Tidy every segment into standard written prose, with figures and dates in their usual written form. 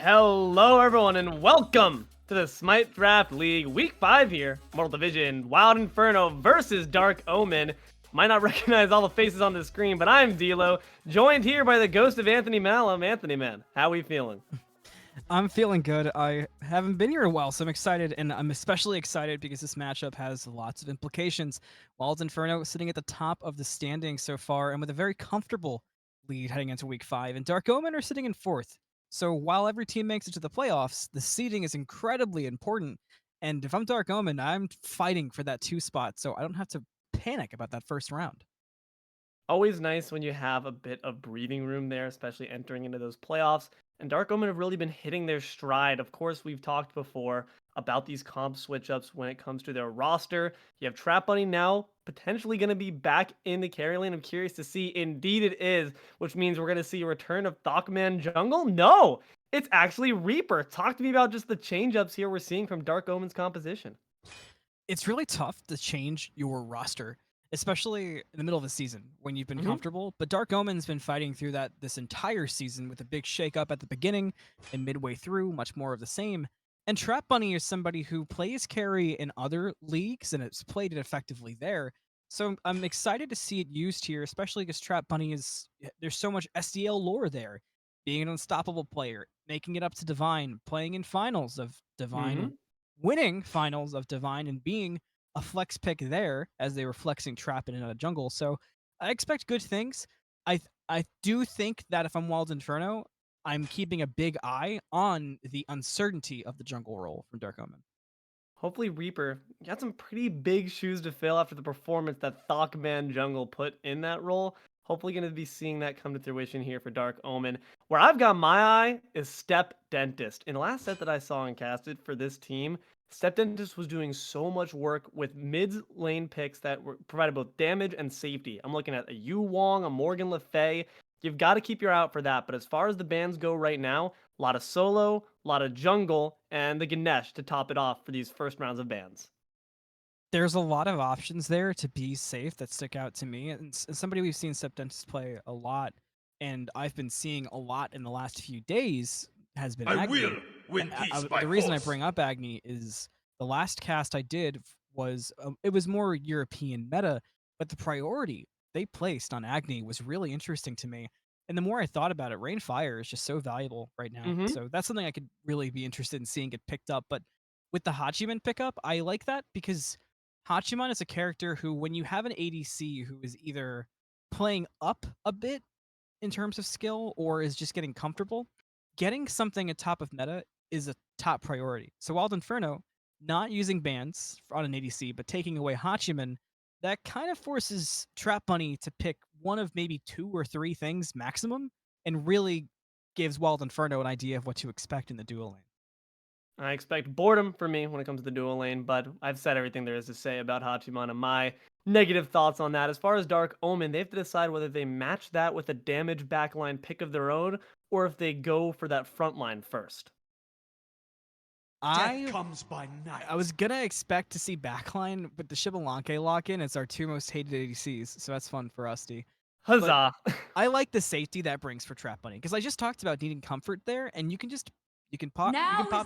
Hello everyone and welcome to the Smite Draft League Week 5 here. Mortal Division, Wild Inferno versus Dark Omen. Might not recognize all the faces on the screen, but I'm Deelo, joined here by the ghost of AnthonyMalum. Anthony, man, how we feeling? I'm feeling good. I haven't been here in a while, so I'm excited, and I'm especially excited because this matchup has lots of implications. Wild Inferno sitting at the top of the standings so far, and with a very comfortable lead heading into Week 5, and Dark Omen are sitting in 4th. So while every team makes it to the playoffs, the seeding is incredibly important, and if I'm Dark Omen, I'm fighting for that 2 spot, so I don't have to panic about that first round. Always nice when you have a bit of breathing room there, especially entering into those playoffs. And Dark Omen have really been hitting their stride. Of course, we've talked before about these comp switch ups when it comes to their roster. You have TrapBunny now potentially going to be back in the carry lane. I'm curious to see. Indeed, it is, which means we're going to see a return of Thokman Jungle. No, it's actually Reaper. Talk to me about just the change ups here we're seeing from Dark Omen's composition. It's really tough to change your roster, especially in the middle of the season when you've been comfortable. But Dark Omen's been fighting through that this entire season with a big shakeup at the beginning and midway through, much more of the same. And TrapBunny is somebody who plays carry in other leagues and has played it effectively there. So I'm excited to see it used here, especially because TrapBunny is there's so much SDL lore there. Being an unstoppable player, making it up to Divine, playing in finals of Divine, winning finals of Divine, and being a flex pick there as they were flexing Trap in a jungle. So I expect good things. I do think that if I'm Wild Inferno, I'm keeping a big eye on the uncertainty of the jungle role from Dark Omen. Hopefully Reaper got some pretty big shoes to fill after the performance that Thokman Jungle put in that role. Hopefully going to be seeing that come to fruition here for Dark Omen. Where I've got my eye is StepDentist. In the last set that I saw and casted for this team, StepDentist was doing so much work with mid lane picks that provided both damage and safety. I'm looking at a Yu Wong, a Morgan Le Fay. You've got to keep your eye out for that. But as far as the bans go right now, a lot of solo, a lot of jungle, and the Ganesh to top it off for these first rounds of bans. There's a lot of options there to be safe that stick out to me. And somebody we've seen StepDentist play a lot, and I've been seeing a lot in the last few days, has been Agni. The reason I bring up Agni is the last cast I did was, it was more European meta, but the priority they placed on Agni was really interesting to me. And the more I thought about it, Rain Fire is just so valuable right now. So that's something I could really be interested in seeing get picked up. But with the Hachiman pickup, I like that because Hachiman is a character who, when you have an ADC who is either playing up a bit in terms of skill or is just getting comfortable, getting something atop of meta is a top priority. So Wild Inferno, not using bans on an ADC, but taking away Hachiman, that kind of forces TrapBunny to pick one of maybe 2 or 3 things maximum, and really gives Wild Inferno an idea of what to expect in the duel lane. I expect boredom for me when it comes to the dual lane, but I've said everything there is to say about Hachiman and my negative thoughts on that. As far as Dark Omen, they have to decide whether they match that with a damage backline pick of their own, or if they go for that front line first. I was gonna expect to see backline, but the Xbalanque lock-in is our 2 most hated ADCs, so that's fun for Rusty. Huzzah! I like the safety that brings for TrapBunny, because I just talked about needing comfort there, and you can pop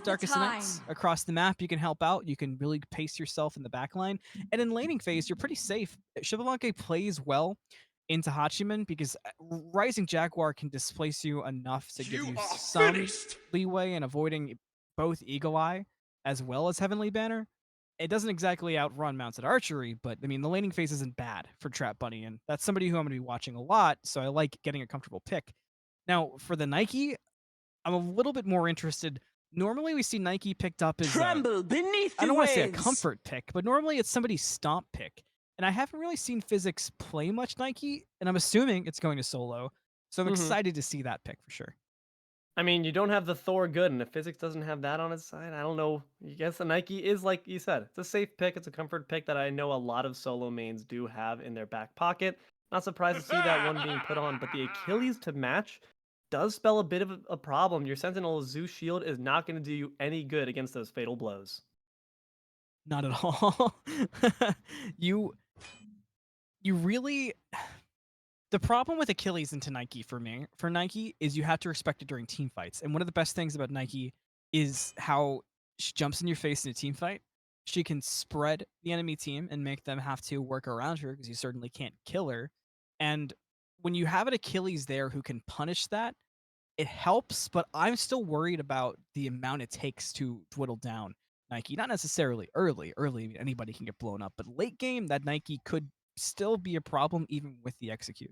Darkest Nights across the map. You can help out. You can really pace yourself in the backline, and in laning phase, you're pretty safe. Xbalanque plays well into Hachiman because Rising Jaguar can displace you enough to give you some leeway in avoiding both Eagle Eye as well as Heavenly Banner. it doesn't exactly outrun mounted archery, but I mean, the laning phase isn't bad for Trap Bunny, and that's somebody who I'm going to be watching a lot, so I like getting a comfortable pick. Now, for the Nike, I'm a little bit more interested. Normally, we see Nike picked up as a, Tremble beneath I the don't want to say a waves. comfort pick, but normally it's somebody's stomp pick. And I haven't really seen Physics play much Nike, and I'm assuming it's going to solo. So I'm Mhm. excited to see that pick for sure. I mean, you don't have the Thor good, and if Physics doesn't have that on his side, I don't know. I guess the Nike is like you said, it's a safe pick. It's a comfort pick that I know a lot of solo mains do have in their back pocket. Not surprised to see that one being put on, but the Achilles to match does spell a bit of a problem. Your Sentinel Zeus shield is not going to do you any good against those fatal blows. Not at all. you you really the problem with Achilles into Nike for Nike is you have to respect it during team fights. And one of the best things about Nike is how she jumps in your face in a team fight. She can spread the enemy team and make them have to work around her because you certainly can't kill her. And when you have an Achilles there who can punish that, it helps, but I'm still worried about the amount it takes to whittle down Nike. Not necessarily early. Early, anybody can get blown up, but late game, that Nike could still be a problem even with the execute.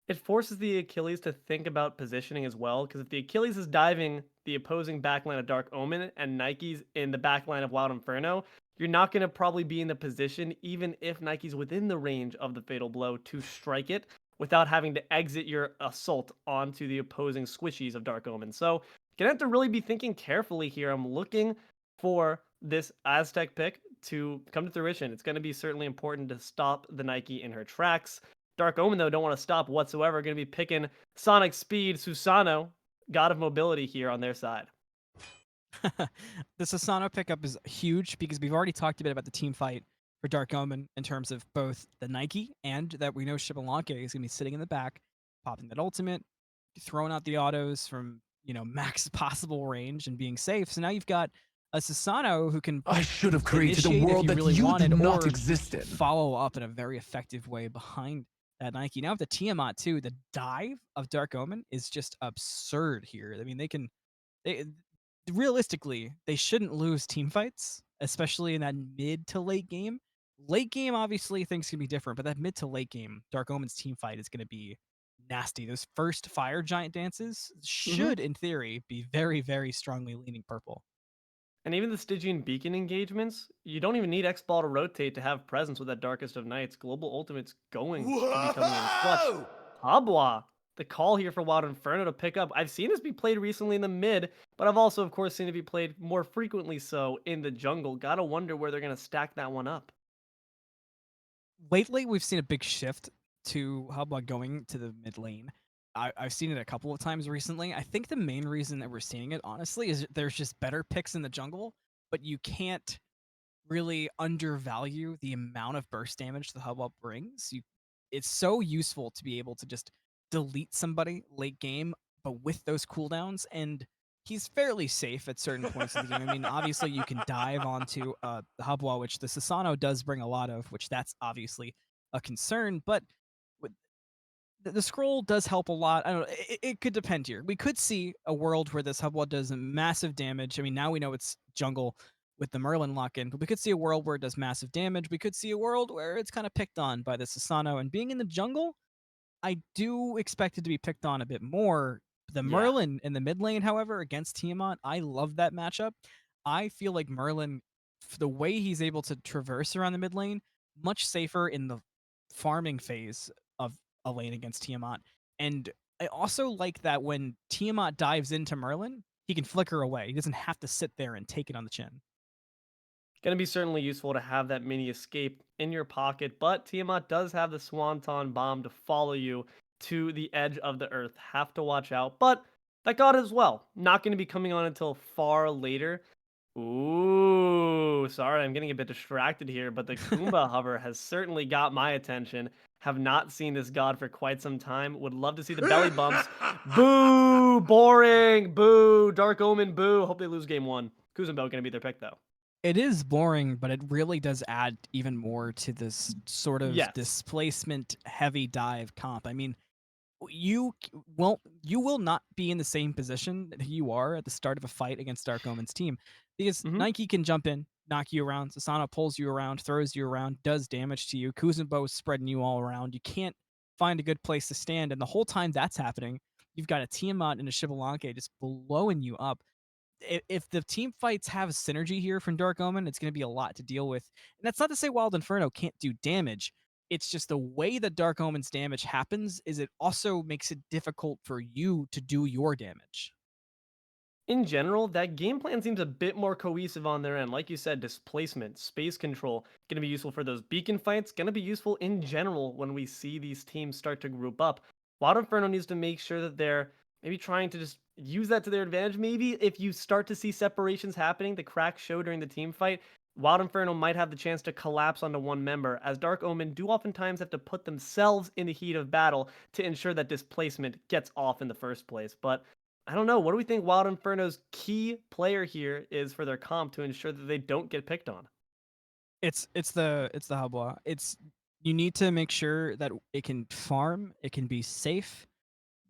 It forces the Achilles to think about positioning as well, because if the Achilles is diving the opposing backline of Dark Omen and Nike's in the backline of Wild Inferno, you're not going to probably be in the position, even if Nike's within the range of the fatal blow, to strike it without having to exit your assault onto the opposing squishies of Dark Omen. So, gonna have to really be thinking carefully here. I'm looking for this Azteck pick to come to fruition. It's going to be certainly important to stop the Nike in her tracks. Dark Omen, though, don't want to stop whatsoever. Going to be picking Sonic Speed, Susano, God of Mobility here on their side. The Sasano pickup is huge because we've already talked a bit about the team fight for Dark Omen in terms of both the Nike and that we know Shibalanke is going to be sitting in the back, popping that ultimate, throwing out the autos from, max possible range and being safe. So now you've got a Sasano who can I should have created a initiate if world you that really you do wanted not or exist in. follow up in a very effective way behind that Nike. Now with the Tiamat too, the dive of Dark Omen is just absurd here. I mean, they realistically, they shouldn't lose team fights, especially in that mid to late game. Late game, obviously, things can be different, but that mid to late game, Dark Omen's team fight is going to be nasty. Those first fire giant dances Hmm. should, in theory, be very, very strongly leaning purple. And even the Stygian Beacon engagements, you don't even need X Ball to rotate to have presence with that Darkest of Nights. Global Ultimate's going to be coming in clutch. Whoa! Habwa, the call here for Wild Inferno to pick up. I've seen this be played recently in the mid, but I've also, of course, seen it be played more frequently so in the jungle. Gotta wonder where they're going to stack that one up. Lately, we've seen a big shift to Hubba going to the mid lane. I've seen it a couple of times recently. I think the main reason that we're seeing it, honestly, is there's just better picks in the jungle, but you can't really undervalue the amount of burst damage the Hubba brings. It's so useful to be able to just delete somebody late game, but with those cooldowns, and he's fairly safe at certain points of the game. I mean, obviously you can dive onto the Hubwa, which the Sasano does bring a lot of, which that's obviously a concern, but with the scroll does help a lot. I don't know. It could depend here. We could see a world where this Hubwa does massive damage. I mean, now we know it's jungle with the Merlin lock-in, but we could see a world where it does massive damage. We could see a world where it's kind of picked on by the Sasano. And being in the jungle, I do expect it to be picked on a bit more. The Yeah. Merlin in the mid lane, however, against Tiamat, I love that matchup. I feel like Merlin, the way he's able to traverse around the mid lane, much safer in the farming phase of a lane against Tiamat. And I also like that when Tiamat dives into Merlin, he can flicker away. He doesn't have to sit there and take it on the chin. Going to be certainly useful to have that mini escape in your pocket, but Tiamat does have the Swanton Bomb to follow you to the edge of the earth. Have to watch out, but that god as well. Not going to be coming on until far later. Ooh, sorry, I'm getting a bit distracted here, but the Kumba hover has certainly got my attention. Have not seen this god for quite some time. Would love to see the belly bumps. Boo! Boring! Boo! Dark Omen, boo! Hope they lose game one. Kuzenbell going to be their pick, though. It is boring, but it really does add even more to this sort of Yes. displacement heavy dive comp. I mean, you will not be in the same position that you are at the start of a fight against Dark Omen's team because Hmm. Nike can jump in, knock you around. Susano pulls you around, throws you around, does damage to you. Kuzenbo's spreading you all around. You can't find a good place to stand. And the whole time that's happening, you've got a Tiamat and a Xbalanque just blowing you up. If the team fights have synergy here from Dark Omen, it's going to be a lot to deal with. And that's not to say Wild Inferno can't do damage. It's just the way that Dark Omen's damage happens is it also makes it difficult for you to do your damage. In general, that game plan seems a bit more cohesive on their end. Like you said, displacement, space control, going to be useful for those beacon fights, going to be useful in general when we see these teams start to group up. Wild Inferno needs to make sure that they're maybe trying to just use that to their advantage. Maybe if you start to see separations happening, the cracks show during the team fight, Wild Inferno might have the chance to collapse onto one member, as Dark Omen do oftentimes have to put themselves in the heat of battle to ensure that displacement gets off in the first place. But I don't know. What do we think Wild Inferno's key player here is for their comp to ensure that they don't get picked on? It's the Habwa. It's you need to make sure that it can farm, it can be safe,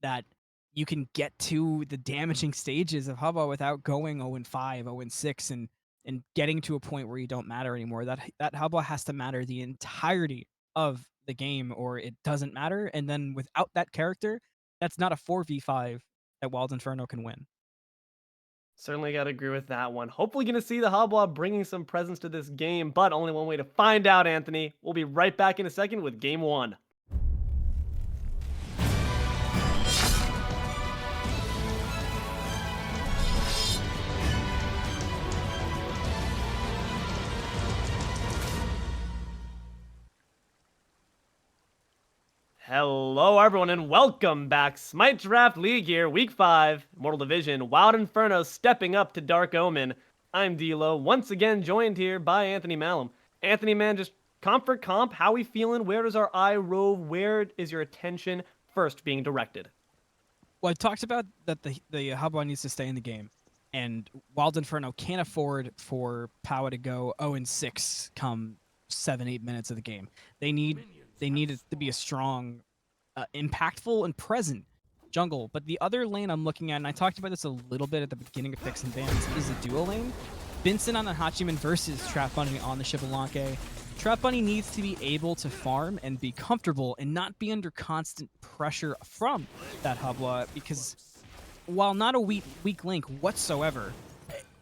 that you can get to the damaging stages of Hubba without going 0-5, 0-6, and getting to a point where you don't matter anymore. That Hubba has to matter the entirety of the game, or it doesn't matter. And then without that character, that's not a 4v5 that Wild Inferno can win. Certainly got to agree with that one. Hopefully, going to see the Hobwa bringing some presence to this game, but only one way to find out, Anthony. We'll be right back in a second with game one. Hello, everyone, and welcome back. Smite Draft League here, Week 5, Immortal Division, Wild Inferno stepping up to Dark Omen. I'm Deelo, once again joined here by AnthonyMalum. Anthony, man, just comp for comp, how we feeling? Where does our eye rove? Where is your attention first being directed? Well, I talked about that the Hubba needs to stay in the game, and Wild Inferno can't afford for POWAAAAHHHH to go 0-6 come 7-8 minutes of the game. They need it to be a strong, impactful, and present jungle. But the other lane I'm looking at, and I talked about this a little bit at the beginning of Picks and Bans, is a duo lane. Vincent on the Hachiman versus TrapBunny on the Xbalanque. TrapBunny needs to be able to farm and be comfortable and not be under constant pressure from that Hubwa, because while not a weak link whatsoever,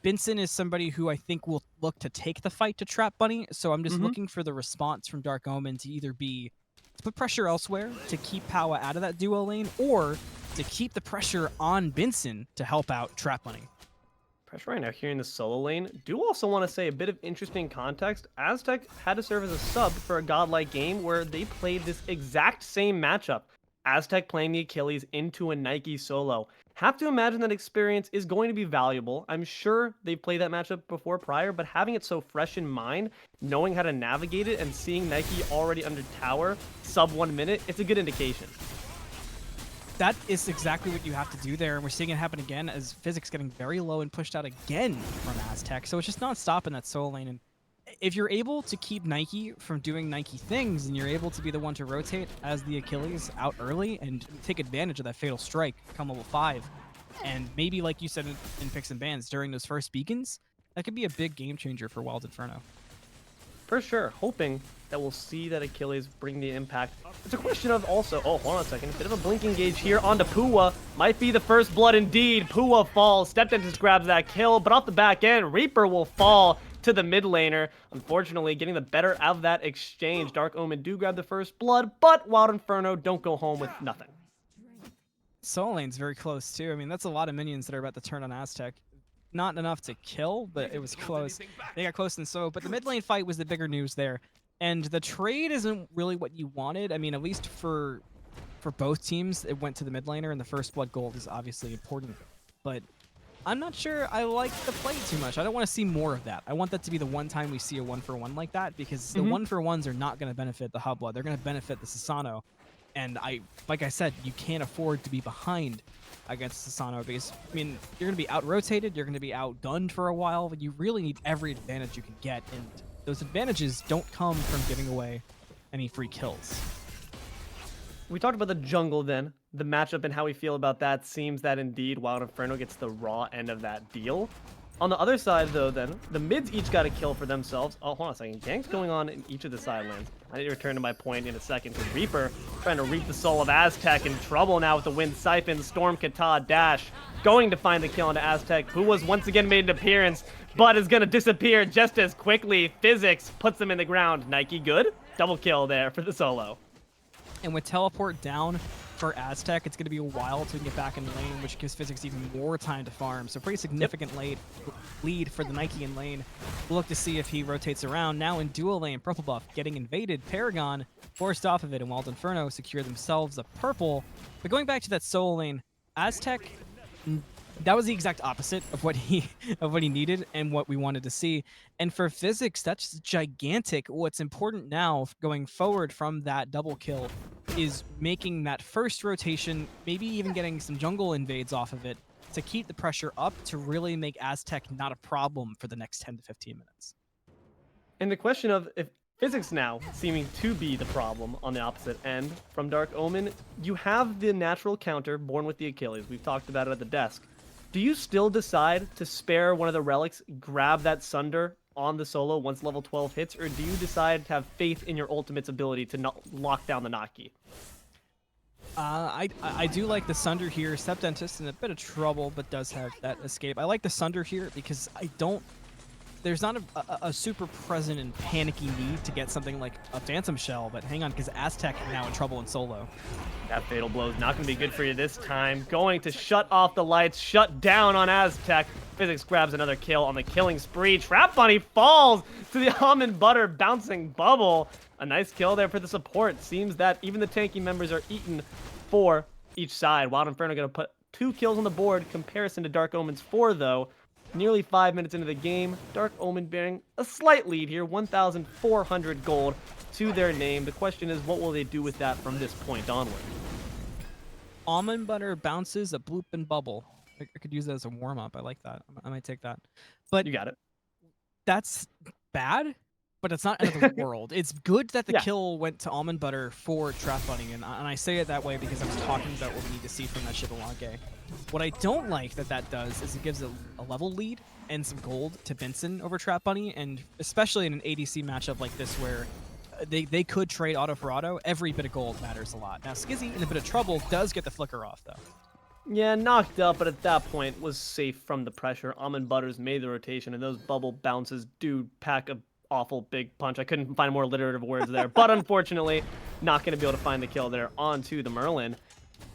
Vincent is somebody who I think will look to take the fight to TrapBunny, so I'm just looking for the response from Dark Omen to either be to put pressure elsewhere to keep Powa out of that duo lane, or to keep the pressure on Vincent to help out TrapBunny. Pressure right now here in the solo lane. Do also want to say a bit of interesting context. Azteck had to serve as a sub for a godlike game where they played this exact same matchup. Azteck playing the Achilles into a Nike solo. Have to imagine that experience is going to be valuable. I'm sure they've played that matchup before prior, but having it so fresh in mind, knowing how to navigate it, and seeing Nike already under tower, sub 1 minute, it's a good indication. That is exactly what you have to do there, and we're seeing it happen again as Physics getting very low and pushed out again from Azteck. So it's just non-stop in that solo lane, and if you're able to keep Nike from doing Nike things, and you're able to be the one to rotate as the Achilles out early and take advantage of that fatal strike come level 5, and maybe like you said in Picks and Bans during those first beacons, that could be a big game changer for Wild Inferno. For sure, hoping that we'll see that Achilles bring the impact. It's a question of also, oh, hold on a second, bit of a blinking gauge here onto Puwa. Might be the first blood indeed. Puwa falls, StepDentist grabs that kill, but off the back end, Reaper will fall to the mid laner. Unfortunately, getting the better out of that exchange. Dark Omen do grab the first blood, but Wild Inferno don't go home with nothing. Solo lane's very close too. I mean, that's a lot of minions that are about to turn on Azteck. Not enough to kill, but it was close. They got close and so, but the mid lane fight was the bigger news there. And the trade isn't really what you wanted. I mean, at least for both teams, it went to the mid laner, and the first blood gold is obviously important. But I'm not sure I like the play too much. I don't want to see more of that. I want that to be the one time we see a 1-for-1 like that, because the 1-for-1s are not going to benefit the Hubla. They're going to benefit the Susano. And like I said, you can't afford to be behind against Susano, because, I mean, you're going to be out-rotated, you're going to be outgunned for a while, but you really need every advantage you can get, and those advantages don't come from giving away any free kills. We talked about the jungle then, the matchup and how we feel about that. Seems that indeed Wild Inferno gets the raw end of that deal. On the other side, though, then, the mids each got a kill for themselves. Oh, hold on a second. Ganks going on in each of the side lanes. I need to return to my point in a second, because Reaper trying to reap the soul of Azteck, in trouble now with the Wind Siphon. Storm Kata Dash going to find the kill into Azteck, who was once again made an appearance, but is going to disappear just as quickly. Physics puts them in the ground. Nike good. Double kill there for the solo. And with teleport down for Azteck, it's going to be a while to get back in lane, which gives Physics even more time to farm. So pretty significant lead for the Nike in lane. We'll look to see if he rotates around. Now in dual lane, purple buff getting invaded. Paragon forced off of it, and Wild Inferno secure themselves a purple. But going back to that solo lane, Azteck, that was the exact opposite of what he needed and what we wanted to see. And for Physics, that's gigantic. What's important now going forward from that double kill is making that first rotation, maybe even getting some jungle invades off of it to keep the pressure up, to really make Azteck not a problem for the next 10 to 15 minutes. And the question of if Physics now seeming to be the problem on the opposite end from Dark Omen, you have the natural counter born with the Achilles. We've talked about it at the desk. Do you still decide to spare one of the relics, grab that Sunder on the solo once level 12 hits, or do you decide to have faith in your ultimate's ability to not lock down the Naki? I do like the Sunder here. StepDentist in a bit of trouble, but does have that escape. I like the Sunder here because there's not a super present and panicky need to get something like a Phantom Shell, but hang on, because Azteck now in trouble in solo. That Fatal Blow is not going to be good for you this time. Going to shut off the lights, shut down on Azteck. Physics grabs another kill on the killing spree. Trap Bunny falls to the almond butter bouncing bubble. A nice kill there for the support. Seems that even the tanky members are eaten for each side. Wild Inferno going to put 2 kills on the board, comparison to Dark Omen's 4, though. Nearly 5 minutes into the game, Dark Omen bearing a slight lead here, 1,400 gold to their name. The question is, what will they do with that from this point onward? Almond butter bounces a bloop and bubble. I could use that as a warm-up. I like that. I might take that. But you got it. That's bad, but it's not end of the world. It's good that the kill went to Almond Butter for Trap Bunny, and I say it that way because I was talking about what we need to see from that Xbalanque. What I don't like that does is it gives a level lead and some gold to Binsen over Trap Bunny, and especially in an ADC matchup like this where they could trade auto for auto, every bit of gold matters a lot. Now Scizzy, in a bit of trouble, does get the flicker off, though. Yeah, knocked up, but at that point was safe from the pressure. Almond Butters made the rotation, and those bubble bounces do pack a awful big punch. I couldn't find more alliterative words there, but unfortunately, not going to be able to find the kill there onto the Merlin.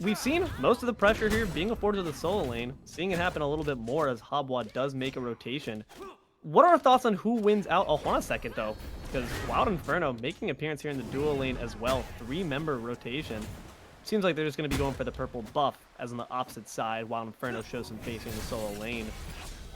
We've seen most of the pressure here being afforded to the solo lane, seeing it happen a little bit more as Habwa does make a rotation. What are our thoughts on who wins out? Oh, hold on a second, though, because Wild Inferno making an appearance here in the dual lane as well. 3-member rotation. Seems like they're just going to be going for the purple buff, as on the opposite side, Wild Inferno shows some facing the solo lane.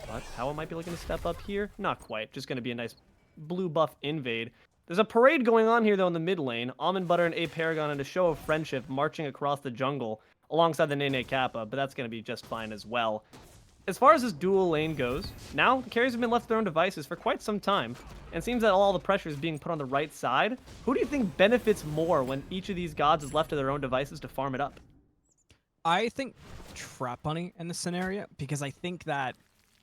But Powa might be looking to step up here. Not quite. Just going to be a nice blue buff invade. There's a parade going on here, though, in the mid lane. Almond Butter and aParagon in a show of friendship marching across the jungle alongside the Nene Kappa, but that's going to be just fine as well. As far as this dual lane goes, now the carries have been left to their own devices for quite some time, and it seems that all the pressure is being put on the right side. Who do you think benefits more when each of these gods is left to their own devices to farm it up? I think Trap Bunny in this scenario, because I think that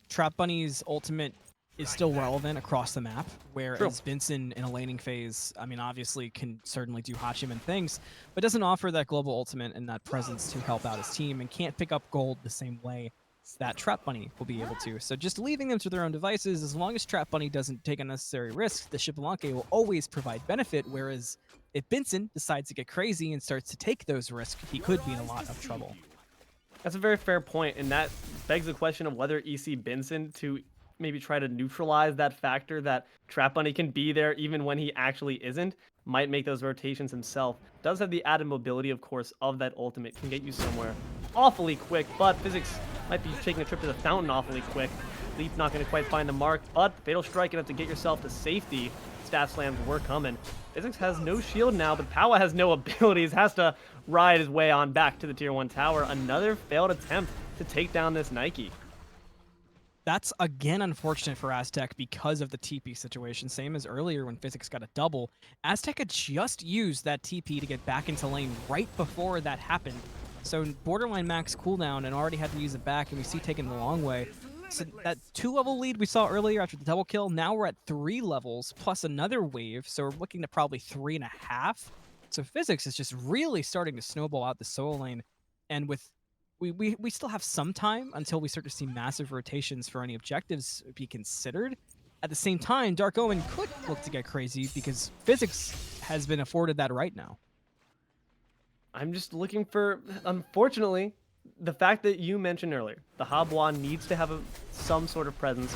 Trap Bunny's ultimate is still relevant across the map, whereas Binsen in a laning phase, I mean, obviously can certainly do Hachiman things, but doesn't offer that global ultimate and that presence to help out his team, and can't pick up gold the same way that Trap Bunny will be able to. So just leaving them to their own devices, as long as Trap Bunny doesn't take unnecessary risks, the Xbalanque will always provide benefit, whereas if Binsen decides to get crazy and starts to take those risks, he could be in a lot of trouble. That's a very fair point, and that begs the question of whether ECBinsen to maybe try to neutralize that factor that Trap Bunny can be there even when he actually isn't, might make those rotations himself. Does have the added mobility, of course, of that ultimate, can get you somewhere awfully quick, but Physics might be taking a trip to the fountain awfully quick. Leap not going to quite find the mark, but Fatal Strike enough to get yourself to safety. Staff slams were coming. Physics has no shield now, but Powa has no abilities, has to ride his way on back to the tier 1 tower. Another failed attempt to take down this Nike. That's, again, unfortunate for Azteck because of the TP situation. Same as earlier when Physics got a double. Azteck had just used that TP to get back into lane right before that happened. So borderline max cooldown and already had to use it back, and we see taking the long way. So that 2-level lead we saw earlier after the double kill, now we're at 3 levels plus another wave, so we're looking to probably 3.5. So Physics is just really starting to snowball out the solo lane, and with we still have some time until we start to see massive rotations for any objectives be considered. At the same time, Dark Omen could look to get crazy because Physics has been afforded that right now. I'm just looking for, unfortunately, the fact that you mentioned earlier, the Haboa needs to have some sort of presence.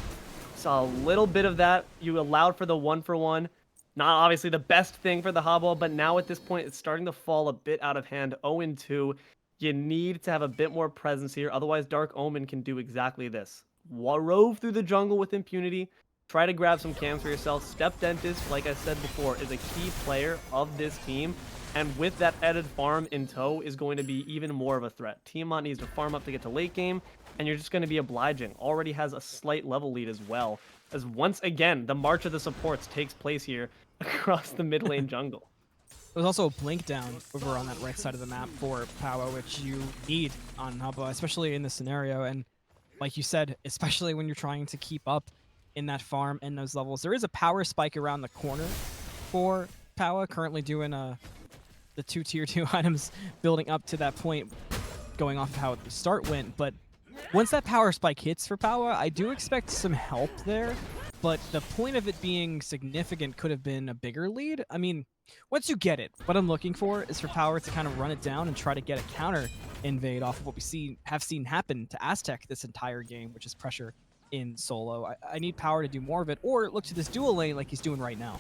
Saw a little bit of that. You allowed for the 1-for-1. Not obviously the best thing for the Haboa, but now at this point, it's starting to fall a bit out of hand. 0-2. You need to have a bit more presence here. Otherwise, Dark Omen can do exactly this. Rove through the jungle with impunity. Try to grab some cams for yourself. StepDentist, like I said before, is a key player of this team. And with that added farm in tow is going to be even more of a threat. Tiamat needs to farm up to get to late game, and you're just going to be obliging. Already has a slight level lead as well, as once again, the March of the Supports takes place here across the mid lane jungle. There's also a blink down over on that right side of the map for POWAAAAHHHH, which you need on Haboa, especially in this scenario. And like you said, especially when you're trying to keep up in that farm and those levels. There is a power spike around the corner for POWAAAAHHH, currently doing the 2 tier 2 items building up to that point, going off of how the start went. But once that power spike hits for POWAAAAHHH, I do expect some help there. But the point of it being significant could have been a bigger lead. I mean, once you get it, what I'm looking for is for POWAAAAHHH to kind of run it down and try to get a counter invade off of what we have seen happen to Azteck this entire game, which is pressure in solo. I need POWAAAAHHH to do more of it, or look to this dual lane like he's doing right now.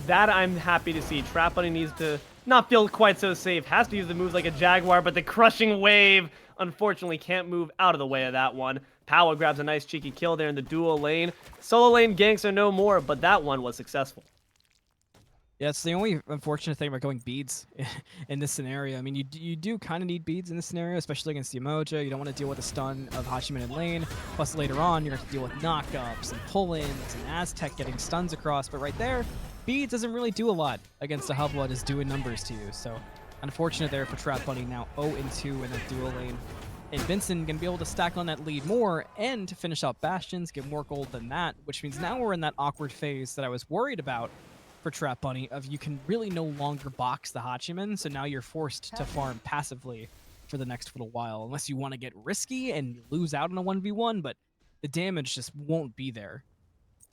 That I'm happy to see. TrapBunny needs to not feel quite so safe. Has to use the moves like a Jaguar, but the crushing wave unfortunately can't move out of the way of that one. POWAAAAHHH grabs a nice cheeky kill there in the dual lane. Solo lane ganks are no more, but that one was successful. Yeah, it's the only unfortunate thing about going beads in this scenario. I mean, you do kind of need beads in this scenario, especially against the Emoja. You don't want to deal with a stun of Hachiman in lane. Plus, later on, you're going to have to deal with knockups and pull-ins and Azteck getting stuns across. But right there, beads doesn't really do a lot against a Haboa that's doing numbers to you. So, unfortunate there for TrapBunny, now 0-2 in that dual lane. And Vincent going to be able to stack on that lead more and to finish out Bastions, get more gold than that, which means now we're in that awkward phase that I was worried about for TrapBunny, of you can really no longer box the Hachiman, so now you're forced to farm passively for the next little while, unless you want to get risky and lose out on a 1v1, but the damage just won't be there.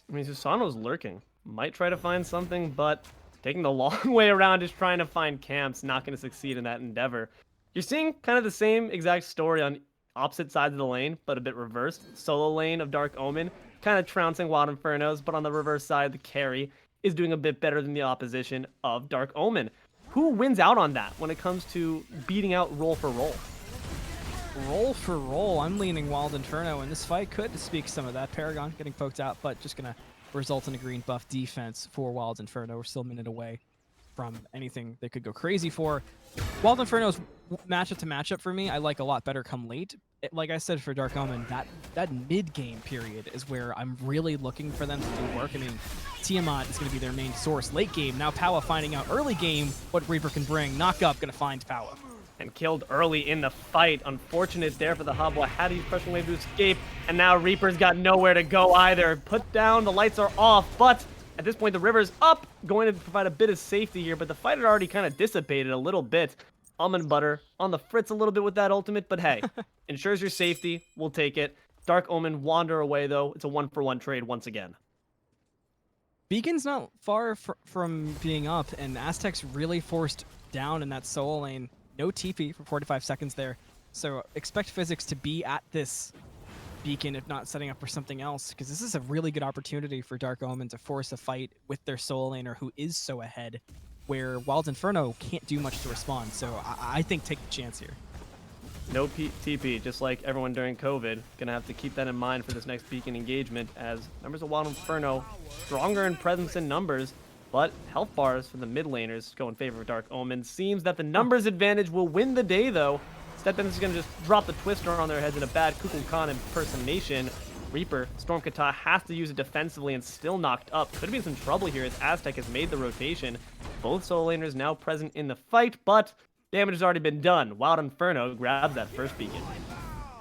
I mean, Susano's lurking. Might try to find something, but taking the long way around, just trying to find camps, not going to succeed in that endeavor. You're seeing kind of the same exact story on opposite sides of the lane, but a bit reversed. Solo lane of Dark Omen, kind of trouncing Wild Infernos, but on the reverse side, the carry is doing a bit better than the opposition of Dark Omen. Who wins out on that when it comes to beating out roll for roll? Roll for roll, I'm leaning Wild Inferno, and this fight could speak some of that. Paragon getting poked out, but just going to result in a green buff defense for Wild Inferno. We're still a minute away from anything they could go crazy for. Wild Inferno's matchup to matchup for me, I like a lot better come late. Like I said for Dark Omen, that mid-game period is where I'm really looking for them to do work. I mean, Tiamat is going to be their main source. Late game, now POWAAAAHHH finding out early game what Reaper can bring. Knockup going to find POWAAAAHHH. And killed early in the fight. Unfortunate there for the Haboa. Had to use Crushing Wave to escape, and now Reaper's got nowhere to go either. Put down, the lights are off, but at this point the river's up, going to provide a bit of safety here, but the fight had already kind of dissipated a little bit. Almondbutter on the fritz a little bit with that ultimate, but hey, ensures your safety. We'll take it. Dark Omen wander away, though. It's a 1-for-1 trade once again. Beacon's not far from being up, and Azteck's really forced down in that solo lane. No TP for 45 seconds there, so expect Physics to be at this Beacon, if not setting up for something else, because this is a really good opportunity for Dark Omen to force a fight with their solo laner who is so ahead, where Wild Inferno can't do much to respond. So I think take the chance here. No TP, just like everyone during COVID. Gonna have to keep that in mind for this next Beacon engagement, as members of Wild Inferno stronger in presence and numbers, but health bars for the mid laners go in favor of Dark Omen. Seems that the numbers advantage will win the day, though. StepDentist is gonna just drop the twister on their heads in a bad Kukulkan impersonation. Reaper, Stormkata has to use it defensively and still knocked up. Could be in some trouble here as Azteck has made the rotation. Both solo laners now present in the fight, but damage has already been done. Wild Inferno grabs that first beacon.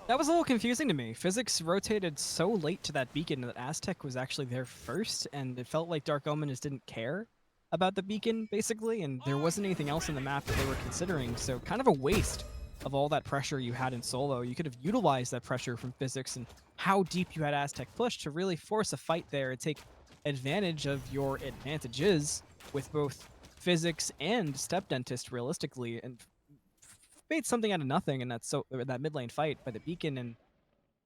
That was a little confusing to me. Physics rotated so late to that beacon that Azteck was actually there first, and it felt like Dark Omen just didn't care about the beacon, basically, and there wasn't anything else in the map that they were considering, so kind of a waste of all that pressure you had in solo. You could have utilized that pressure from Physics and how deep you had Azteck push to really force a fight there and take advantage of your advantages with both Physics and StepDentist realistically, and made something out of nothing in that mid lane fight by the beacon. And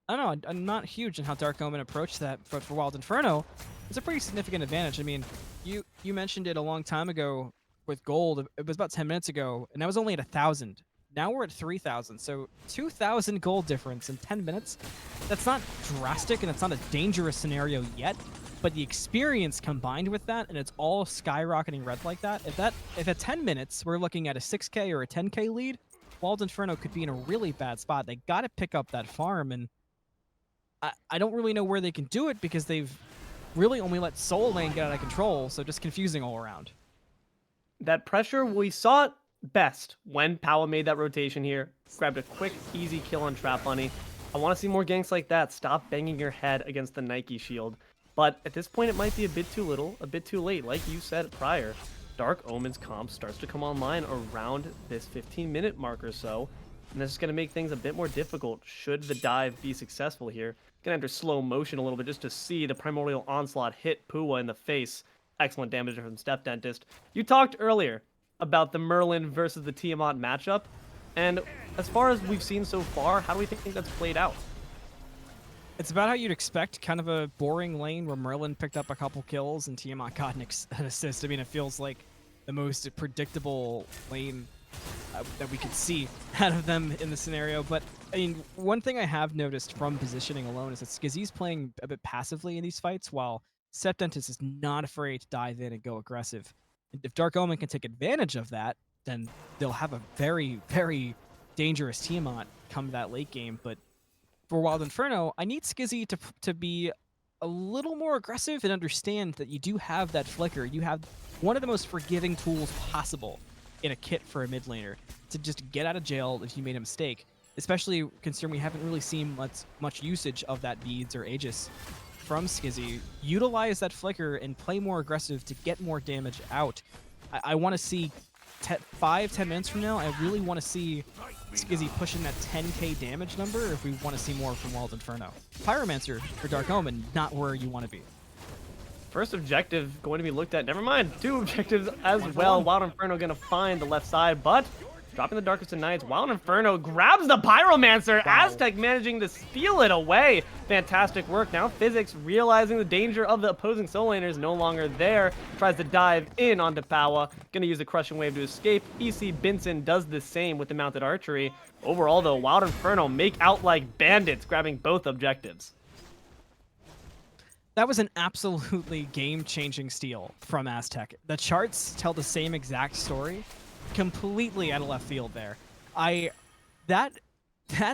I don't know, I'm not huge in how Dark Omen approached that, but for Wild Inferno, it's a pretty significant advantage. I mean, you mentioned it a long time ago with gold. It was about 10 minutes ago, and that was only at 1,000. Now we're at 3,000, so 2,000 gold difference in 10 minutes. That's not drastic, and it's not a dangerous scenario yet, but the experience combined with that, and it's all skyrocketing red like that, if at 10 minutes we're looking at a 6k or a 10k lead, Wild Inferno could be in a really bad spot. They got to pick up that farm, and I don't really know where they can do it because they've really only let Soul Lane get out of control, so just confusing all around. That pressure, we saw it best when POWAAAAHHHH made that rotation here, grabbed a quick, easy kill on TrapBunny. I want to see more ganks like that. Stop banging your head against the Nike shield. But at this point, it might be a bit too little, a bit too late. Like you said prior, Dark Omen's comp starts to come online around this 15-minute mark or so, and this is going to make things a bit more difficult should the dive be successful here. Going to enter slow motion a little bit just to see the Primordial Onslaught hit POWAAAAHHH in the face. Excellent damage from StepDentist. You talked earlier about the Merlin versus the Tiamat matchup, and as far as we've seen so far, how do we think that's played out? It's about how you'd expect, kind of a boring lane where Merlin picked up a couple kills and Tiamat got an assist. I mean, it feels like the most predictable lane that we could see out of them in the scenario. But, I mean, one thing I have noticed from positioning alone is that Scizzy's playing a bit passively in these fights, while StepDentist is not afraid to dive in and go aggressive. And if Dark Omen can take advantage of that, then they'll have a very, very dangerous Tiamat come that late game. But for Wild Inferno, I need Scizzy to be a little more aggressive and understand that you do have that flicker. You have one of the most forgiving tools possible in a kit for a mid laner to just get out of jail if you made a mistake, especially considering we haven't really seen much usage of that beads or Aegis from Scizzy. Utilize that flicker and play more aggressive to get more damage out. I want to see 5-10 minutes from now, I really want to see Scizzy pushing that 10k damage number if we want to see more from Wild Inferno. Pyromancer for Dark Omen, not where you want to be. First objective going to be looked at. Never mind, 2 objectives as well. Wild Inferno going to find the left side, but dropping the Darkest of Nights. Wild Inferno grabs the Pyromancer. Wow. Azteck managing to steal it away. Fantastic work. Now Physics realizing the danger of the opposing soul laner is no longer there. Tries to dive in onto POWAAAAHHH. Going to use the Crushing Wave to escape. ECBinsen does the same with the mounted archery. Overall, though, Wild Inferno make out like bandits, grabbing both objectives. That was an absolutely game-changing steal from Azteck. The charts tell the same exact story, completely out of left field there. That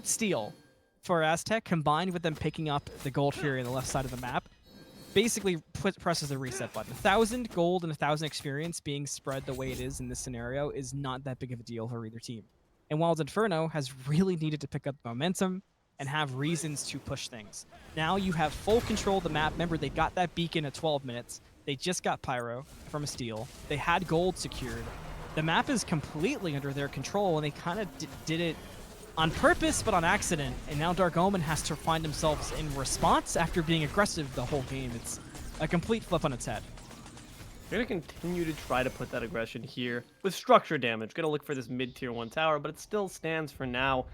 steal for Azteck, combined with them picking up the Gold Fury on the left side of the map, basically presses the reset button. 1,000 gold and 1,000 experience being spread the way it is in this scenario is not that big of a deal for either team. And Wild Inferno has really needed to pick up momentum and have reasons to push things. Now you have full control of the map. Remember, they got that beacon at 12 minutes. They just got Pyro from a steal. They had gold secured. The map is completely under their control, and they kind of did it on purpose, but on accident. And now Dark Omen has to find themselves in response after being aggressive the whole game. It's a complete flip on its head. They're going to continue to try to put that aggression here with structure damage. Going to look for this mid-tier 1 tower, but it still stands for now.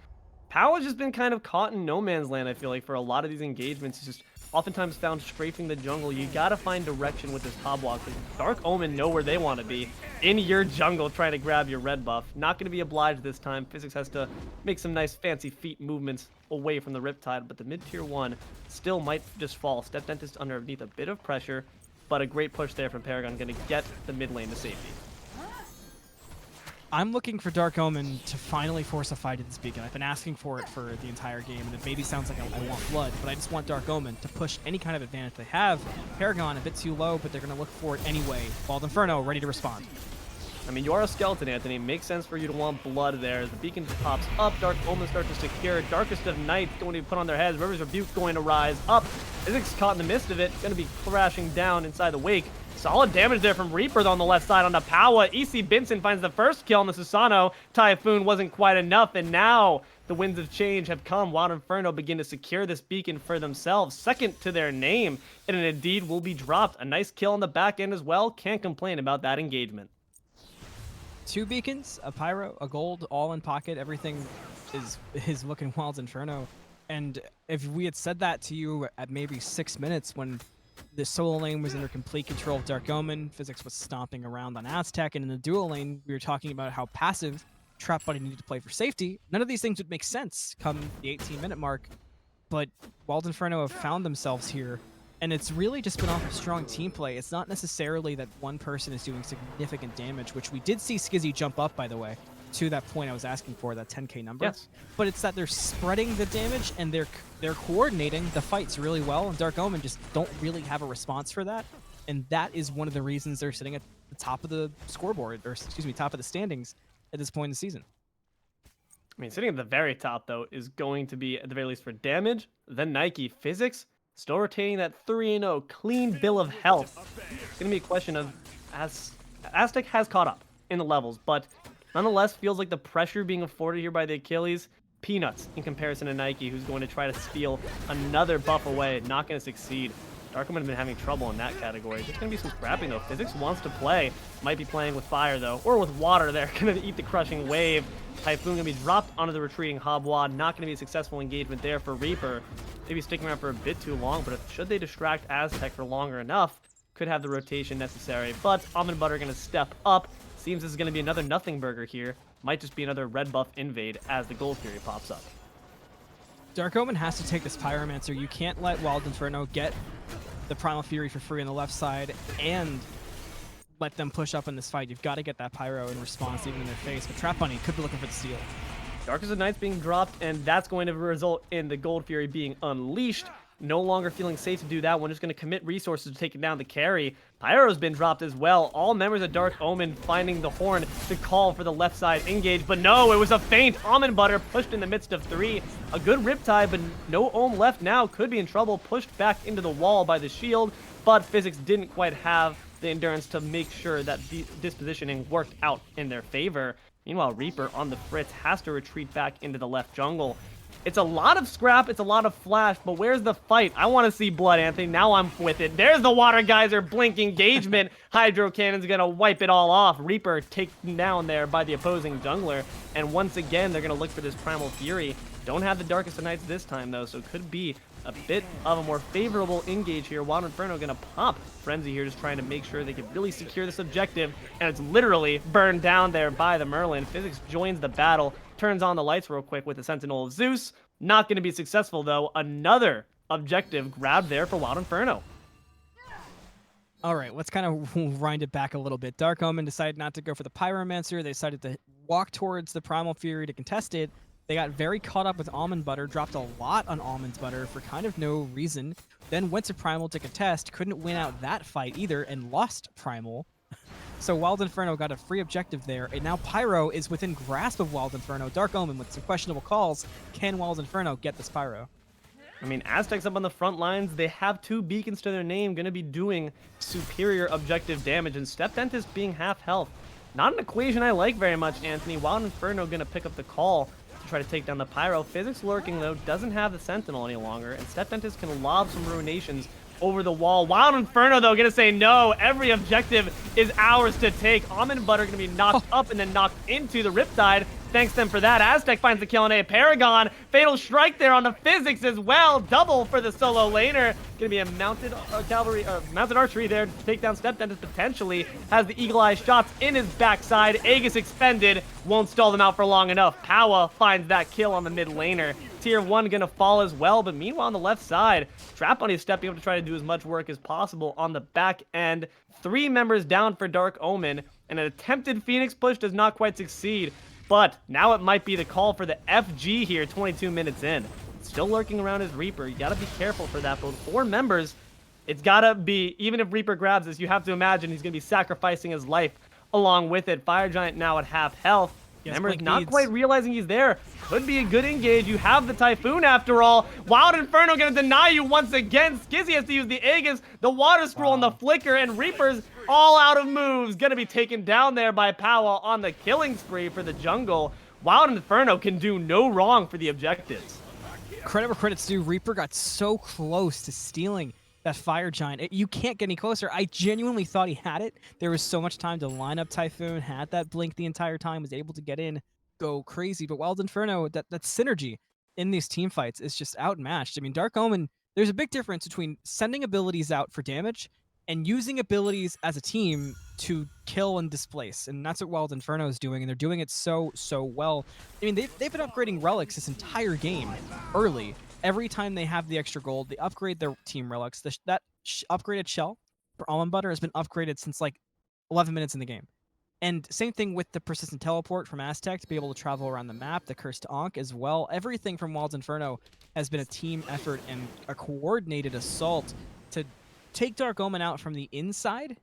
POWAAAAHHH has been kind of caught in no man's land, I feel like, for a lot of these engagements. It's just oftentimes found strafing the jungle. You got to find direction with this top walk. Dark Omen know where they want to be. In your jungle trying to grab your red buff. Not going to be obliged this time. Physics has to make some nice fancy feet movements away from the Riptide, but the mid-tier 1 still might just fall. StepDentist underneath a bit of pressure, but a great push there from aParagon, going to get the mid lane to safety. I'm looking for Dark Omen to finally force a fight at this beacon. I've been asking for it for the entire game, and it maybe sounds like I want blood, but I just want Dark Omen to push any kind of advantage they have. aParagon a bit too low, but they're going to look for it anyway. Wild Inferno ready to respond. I mean, you are a skeleton, Anthony. Makes sense for you to want blood there. As the beacon pops up, Dark Omen starts to secure. Darkest of Night going to be put on their heads. River's Rebuke going to rise up. Physics caught in the midst of it. Going to be crashing down inside the wake. Solid damage there from Reaper on the left side on the POWAAAAHHHH. ECBinsen finds the first kill on the Susano. Typhoon wasn't quite enough, and now the winds of change have come. Wild Inferno begin to secure this beacon for themselves. Second to their name, and it indeed will be dropped. A nice kill on the back end as well. Can't complain about that engagement. 2 beacons, a pyro, a gold, all in pocket. Everything is looking Wild Inferno. And if we had said that to you at maybe 6 minutes when the solo lane was under complete control of Dark Omen, Physics was stomping around on Azteck, and in the dual lane, we were talking about how passive TrapBunny needed to play for safety. None of these things would make sense come the 18-minute mark, but Wild Inferno have found themselves here, and it's really just been off of strong team play. It's not necessarily that one person is doing significant damage, which we did see Scizzy jump up, by the way, to that point I was asking for, that 10k number. Yes. But it's that they're spreading the damage and they're coordinating the fights really well, and Dark Omen just don't really have a response for that. And that is one of the reasons they're sitting at the top of the scoreboard, or excuse me, top of the standings at this point in the season. I mean, sitting at the very top, though, is going to be, at the very least for damage, the Nike. Physics still retaining that 3-0 clean bill of health. It's going to be a question of, as Azteck has caught up in the levels, but nonetheless feels like the pressure being afforded here by the Achilles, peanuts in comparison to Nike, who's going to try to steal another buff away. Not going to succeed. Dark Omen has been having trouble in that category. There's going to be some scrapping, though. Physics wants to play. Might be playing with fire, though, or with water there. Going to eat the crushing wave. Typhoon going to be dropped onto the retreating Hobwad. Not going to be a successful engagement there for Reaper. Maybe sticking around for a bit too long, but should they distract Azteck for longer enough, could have the rotation necessary. But almondbutter going to step up. Seems this is going to be another nothing burger here. Might just be another red buff invade as the Gold Fury pops up. Dark Omen has to take this Pyromancer. You can't let Wild Inferno get the Primal Fury for free on the left side and let them push up in this fight. You've got to get that Pyro in response, even in their face. But TrapBunny could be looking for the steal. Darkest of Nights being dropped, and that's going to result in the Gold Fury being unleashed. No longer feeling safe to do that one. Just going to commit resources to taking down the carry. Pyro's been dropped as well. All members of Dark Omen finding the horn to call for the left side engage. But no, it was a feint. Almondbutter pushed in the midst of 3. A good Riptide, but no Ohm left now. Could be in trouble. Pushed back into the wall by the shield. But Physics didn't quite have the endurance to make sure that the dispositioning worked out in their favor. Meanwhile, Reaper on the fritz has to retreat back into the left jungle. It's a lot of scrap, it's a lot of flash, but where's the fight? I want to see blood, Anthony. Now I'm with it. There's the water geyser blink engagement. Hydro Cannon's going to wipe it all off. Reaper taken down there by the opposing jungler. And once again, they're going to look for this Primal Fury. Don't have the Darkest of Nights this time, though, so it could be a bit of a more favorable engage here. Wild Inferno going to pop Frenzy here, just trying to make sure they can really secure this objective. And it's literally burned down there by the Merlin. Physics joins the battle, turns on the lights real quick with the Sentinel of Zeus. Not going to be successful, though. Another objective grabbed there for Wild Inferno. All right, let's kind of wind it back a little bit. Dark Omen decided not to go for the Pyromancer. They decided to walk towards the Primal Fury to contest it. They got very caught up with almondbutter, dropped a lot on almondbutter for kind of no reason. Then went to Primal to contest, couldn't win out that fight either, and lost Primal. So Wild Inferno got a free objective there, and now Pyro is within grasp of Wild Inferno. Dark Omen with some questionable calls. Can Wild Inferno get this Pyro? I mean, Aztecs up on the front lines, they have 2 beacons to their name, going to be doing superior objective damage, and StepDentist being half health. Not an equation I like very much, Anthony. Wild Inferno going to pick up the call to try to take down the Pyro. Physics lurking, though, doesn't have the Sentinel any longer, and StepDentist can lob some Ruinations over the wall. Wild Inferno, though, gonna say no. Every objective is ours to take. Almondbutter gonna be knocked up and then knocked into the Riptide. Thanks them for that. Azteck finds the kill on aParagon. Fatal strike there on the Physics as well. Double for the solo laner. Gonna be a mounted mounted archery there to take down StepDentist potentially. Has the eagle eye shots in his backside. Aegis expended. Won't stall them out for long enough. POWAAAAHHHH finds that kill on the mid laner. Tier 1 gonna fall as well, but meanwhile on the left side, TrapBunny is stepping up to try to do as much work as possible on the back end. 3 members down for Dark Omen, and an attempted Phoenix push does not quite succeed. But now it might be the call for the FG here, 22 minutes in. Still lurking around as Reaper. You gotta be careful for that. But with 4 members, it's gotta be, even if Reaper grabs this, you have to imagine he's gonna be sacrificing his life along with it. Fire Giant now at half health. Yes, Members Blink not needs. quite realizing he's there. Could be a good engage. You have the Typhoon after all. Wild Inferno gonna deny you once again. Scizzy has to use the Aegis, the Water Scroll, and the Flicker, and Reaper's all out of moves. Gonna be taken down there by POWAAAAHHHH on the killing spree for the jungle. Wild Inferno can do no wrong for the objectives. Credit where credit's due. Reaper got so close to stealing that Fire Giant. You can't get any closer. I genuinely thought he had it. There was so much time to line up Typhoon, had that blink the entire time, was able to get in, go crazy. But Wild Inferno, that synergy in these team fights is just outmatched. I mean, Dark Omen, there's a big difference between sending abilities out for damage and using abilities as a team to kill and displace. And that's what Wild Inferno is doing, and they're doing it so well. I mean, they've been upgrading relics this entire game early. Every time they have the extra gold, they upgrade their team relics. That upgraded shell for almondbutter has been upgraded since like 11 minutes in the game. And same thing with the persistent teleport from Azteck to be able to travel around the map, the cursed Ankh as well. Everything from Wild Inferno has been a team effort and a coordinated assault to take Dark Omen out from the inside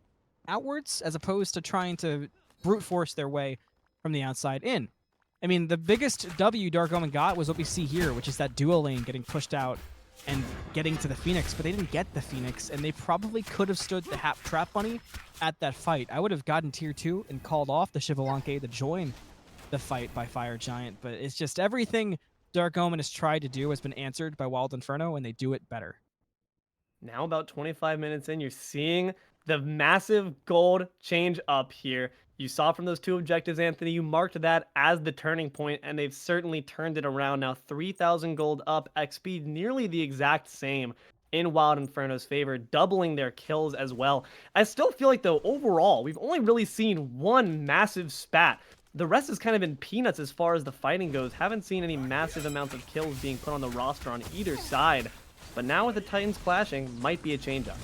outwards, as opposed to trying to brute force their way from the outside in. I mean, the biggest W Dark Omen got was what we see here, which is that duo lane getting pushed out and getting to the Phoenix, but they didn't get the Phoenix, and they probably could have stood the Trap Bunny at that fight. I would have gotten tier 2 and called off the Shivalanke to join the fight by Fire Giant, but it's just everything Dark Omen has tried to do has been answered by Wild Inferno, and they do it better. Now about 25 minutes in, you're seeing the massive gold change up here. You saw from those two objectives, Anthony, you marked that as the turning point, and they've certainly turned it around. Now 3,000 gold up, XP nearly the exact same in Wild Inferno's favor, doubling their kills as well. I still feel like, though, overall, we've only really seen one massive spat. The rest is kind of in peanuts as far as the fighting goes. Haven't seen any massive amounts of kills being put on the roster on either side. But now with the Titans clashing, might be a change-up.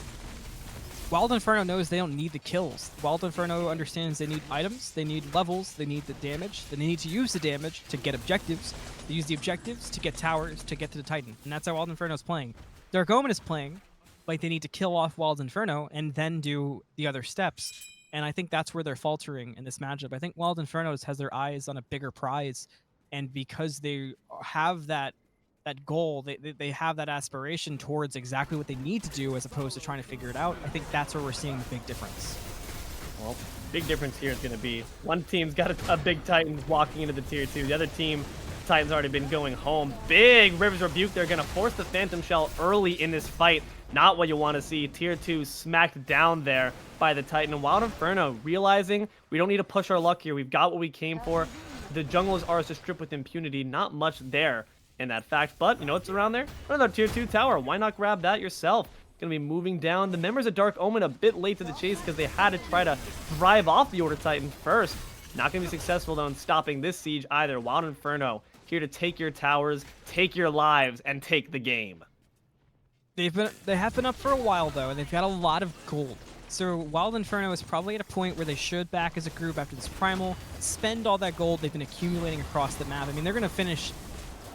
Wild Inferno knows they don't need the kills. Wild Inferno understands they need items, they need levels, they need the damage, they need to use the damage to get objectives, they use the objectives to get towers, to get to the Titan. And that's how Wild Inferno is playing. Dark Omen is playing like they need to kill off Wild Inferno and then do the other steps. And I think that's where they're faltering in this matchup. I think Wild Inferno has their eyes on a bigger prize. And because they have that goal, they have that aspiration towards exactly what they need to do as opposed to trying to figure it out. I think that's where we're seeing the big difference. Well, big difference here is going to be one team's got a big Titan walking into the tier 2. The other team, Titan's already been going home. Big River's Rebuke. They're going to force the Phantom Shell early in this fight. Not what you want to see. Tier 2 smacked down there by the Titan. And Wild Inferno realizing we don't need to push our luck here. We've got what we came for. The jungle is ours to strip with impunity. Not much there in that fact, but you know what's around there? Another tier 2 tower. Why not grab that yourself? Gonna be moving down. The members of Dark Omen a bit late to the chase because they had to try to drive off the Order Titan first. Not gonna be successful though in stopping this siege either. Wild Inferno here to take your towers, take your lives, and take the game. They have been up for a while though, and they've got a lot of gold. So Wild Inferno is probably at a point where they should back as a group after this primal, spend all that gold they've been accumulating across the map. I mean, they're gonna finish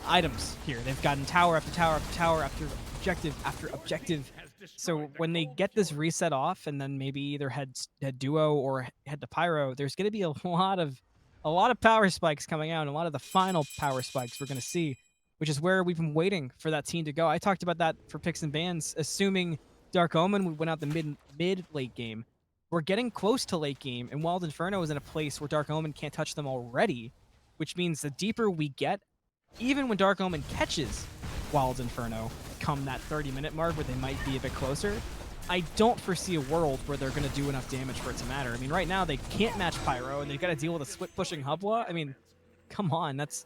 items here. They've gotten tower after tower after tower after objective. So when they get this reset off and then maybe either head duo or head to pyro, there's going to be a lot of power spikes coming out, and a lot of the final power spikes we're going to see, which is where we've been waiting for that team to go. I talked about that for picks and bans, assuming Dark Omen would win out the mid late game. We're getting close to late game, and Wild Inferno is in a place where Dark Omen can't touch them already, which means the deeper we get, even when Dark Omen catches Wild Inferno come that 30-minute mark where they might be a bit closer, I don't foresee a world where they're going to do enough damage for it to matter. I mean, right now they can't match Pyro, and they've got to deal with a split-pushing Hubwa. I mean, come on. That's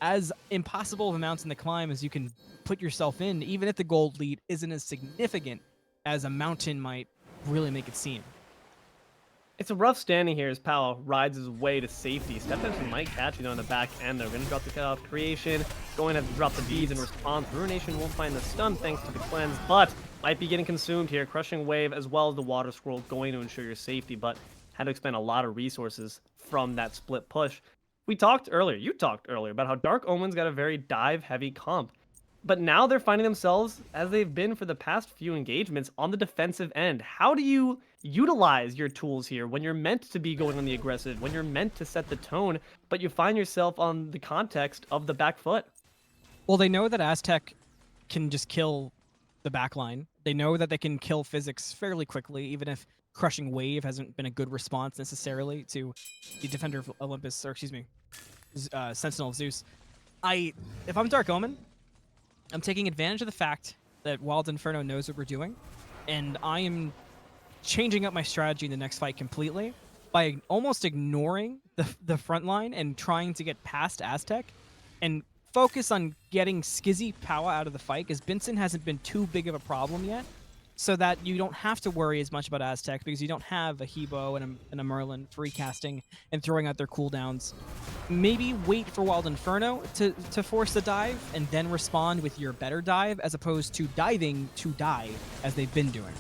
as impossible of amounts in the climb as you can put yourself in, even if the gold lead isn't as significant as a mountain might really make it seem. It's a rough standing here as POWAAAAHHH rides his way to safety. StepDentist might catch on the back end. They're going to drop the cutoff creation, going to have to drop the beads in response. Ruination won't find the stun thanks to the cleanse, but might be getting consumed here. Crushing Wave as well as the Water Scroll going to ensure your safety, but had to expend a lot of resources from that split push. You talked earlier about how Dark Omen's got a very dive-heavy comp. but now they're finding themselves, as they've been for the past few engagements, on the defensive end. How do you utilize your tools here when you're meant to be going on the aggressive, when you're meant to set the tone, but you find yourself on the context of the back foot? Well, they know that Azteck can just kill the backline. They know that they can kill Physics fairly quickly, even if Crushing Wave hasn't been a good response necessarily to the Defender of Olympus, or excuse me, Sentinel of Zeus. If I'm Dark Omen, I'm taking advantage of the fact that Wild Inferno knows what we're doing, and I am changing up my strategy in the next fight completely by almost ignoring the front line and trying to get past Azteck and focus on getting Scizzy POWAAAAHHH out of the fight, because Binsen hasn't been too big of a problem yet, so that you don't have to worry as much about Azteck because you don't have a Hebo and a Merlin for recasting and throwing out their cooldowns. Maybe wait for Wild Inferno to force the dive and then respond with your better dive, as opposed to diving to die as they've been doing.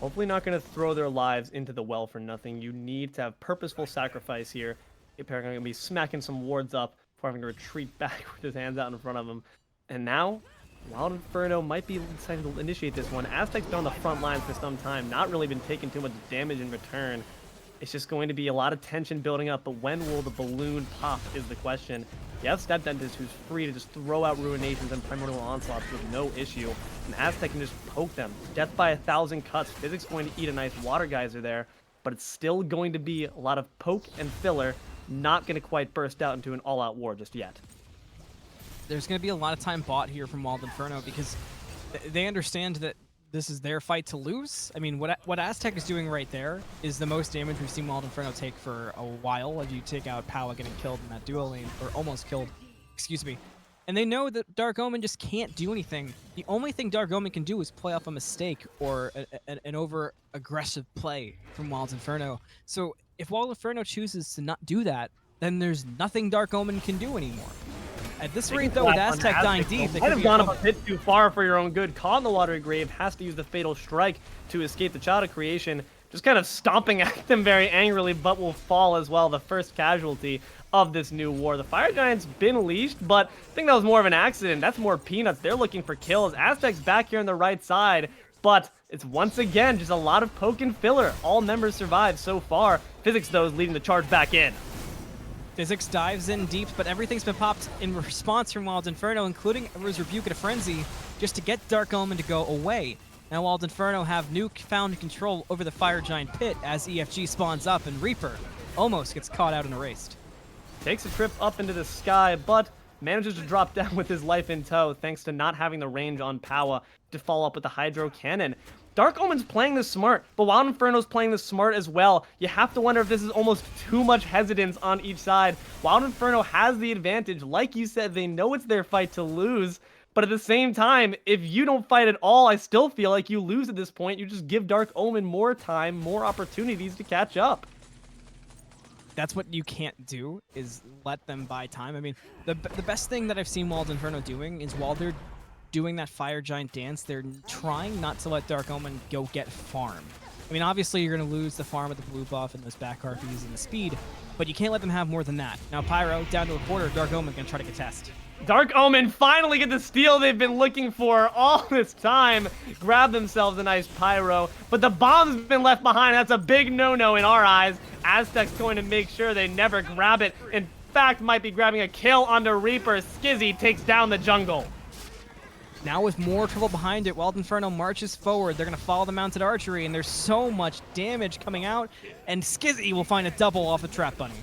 Hopefully not going to throw their lives into the well for nothing. You need to have purposeful sacrifice here. aParagon going to be smacking some wards up before having to retreat back with his hands out in front of him. And now, Wild Inferno might be deciding to initiate this one. Azteck's been on the front lines for some time, not really been taking too much damage in return. It's just going to be a lot of tension building up, but when will the balloon pop is the question. You have StepDentist, who's free to just throw out Ruinations and Primordial Onslaughts with no issue, and Azteck can just poke them. Death by 1,000 cuts. Physics going to eat a nice water geyser there, but it's still going to be a lot of poke and filler, not going to quite burst out into an all-out war just yet. There's going to be a lot of time bought here from Wild Inferno because they understand that this is their fight to lose. I mean, what Azteck is doing right there is the most damage we've seen Wild Inferno take for a while. If you take out POWAAAAHHH getting killed in that duo lane, or almost killed, excuse me. And they know that Dark Omen just can't do anything. The only thing Dark Omen can do is play off a mistake or an over-aggressive play from Wild Inferno. So if Wild Inferno chooses to not do that, then there's nothing Dark Omen can do anymore. At this rate, though, with Azteck dying deep, they might have gone up a bit too far for your own good. Caught in the watery grave, has to use the Fatal Strike to escape the Child of Creation. Just kind of stomping at them very angrily, but will fall as well. The first casualty of this new war. The Fire Giant's been leashed, but I think that was more of an accident. That's more peanuts. They're looking for kills. Azteck's back here on the right side, but it's once again just a lot of poke and filler. All members survive so far. Physics, though, is leading the charge back in. Physics dives in deep, but everything's been popped in response from Wild Inferno, including River's Rebuke and a Frenzy, just to get Dark Omen to go away. Now Wild Inferno have newfound control over the Fire Giant pit as EFG spawns up, and Reaper almost gets caught out and erased. Takes a trip up into the sky, but manages to drop down with his life in tow, thanks to not having the range on POWAAAAHHH to follow up with the Hydro Cannon. Dark Omen's playing this smart, but Wild Inferno's playing this smart as well. You have to wonder if this is almost too much hesitance on each side. Wild Inferno has the advantage. Like you said, they know it's their fight to lose, but at the same time, if you don't fight at all, I still feel like you lose at this point. You just give Dark Omen more time, more opportunities to catch up. That's what you can't do, is let them buy time. I mean, the best thing that I've seen Wild Inferno doing is while they're doing that Fire Giant dance, they're trying not to let Dark Omen go get farm. I mean, obviously you're going to lose the farm with the blue buff and those back harpies and the speed, but you can't let them have more than that. Now Pyro down to a quarter, Dark Omen going to try to contest. Dark Omen finally get the steal they've been looking for all this time. Grab themselves a nice Pyro, but the bomb's been left behind. That's a big no-no in our eyes. Azteck's going to make sure they never grab it. In fact, might be grabbing a kill onto Reaper. Scizzy takes down the jungle. Now with more trouble behind it, Wild Inferno marches forward. They're going to follow the mounted archery, and there's so much damage coming out, and Scizzy will find a double off of Trap Bunny.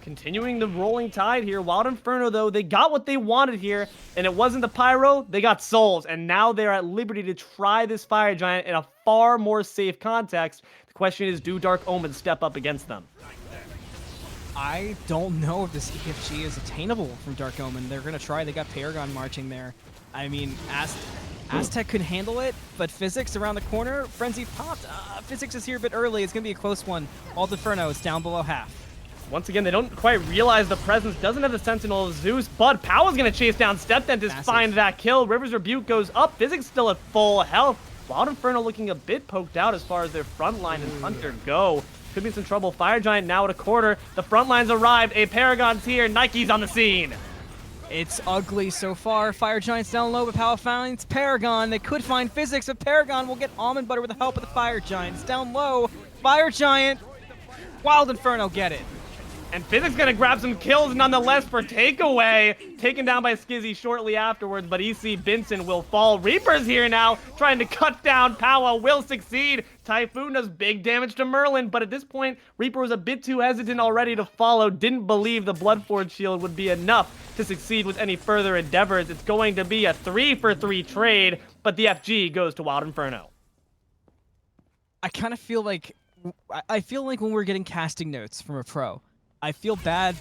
Continuing the rolling tide here. Wild Inferno, though, they got what they wanted here, and it wasn't the Pyro, they got souls, and now they're at liberty to try this Fire Giant in a far more safe context. The question is, do Dark Omen step up against them? I don't know if this EFG is attainable from Dark Omen. They're going to try. They got aParagon marching there. I mean, Azteck could handle it, but Physics around the corner. Frenzy popped. Physics is here a bit early. It's going to be a close one. Wild Inferno is down below half. Once again, they don't quite realize the presence. Doesn't have the Sentinel of Zeus, but POWAAAAHHH's going to chase down StepDentist, find that kill. River's Rebuke goes up. Physics still at full health. Wild Inferno looking a bit poked out as far as their front line and Hunter go. Could be some trouble. Fire Giant now at a quarter. The front line's arrived. aParagon's here. Nike's on the scene. It's ugly so far. Fire Giant's down low, but Power finds Paragon. They could find Physics, but Paragon will get Almond Butter with the help of the Fire Giant. It's down low. Fire Giant. Wild Inferno get it. And Physics gonna grab some kills nonetheless for takeaway. Taken down by Scizzy shortly afterwards, but ECBinsen will fall. Reaper's here now, trying to cut down. POWAAAAHHH will succeed. Typhoon does big damage to Merlin, but at this point, Reaper was a bit too hesitant already to follow. Didn't believe the Bloodforge shield would be enough to succeed with any further endeavors. It's going to be a 3-for-3 trade, but the FG goes to Wild Inferno. I kind of feel like, when we're getting casting notes from a pro, I feel bad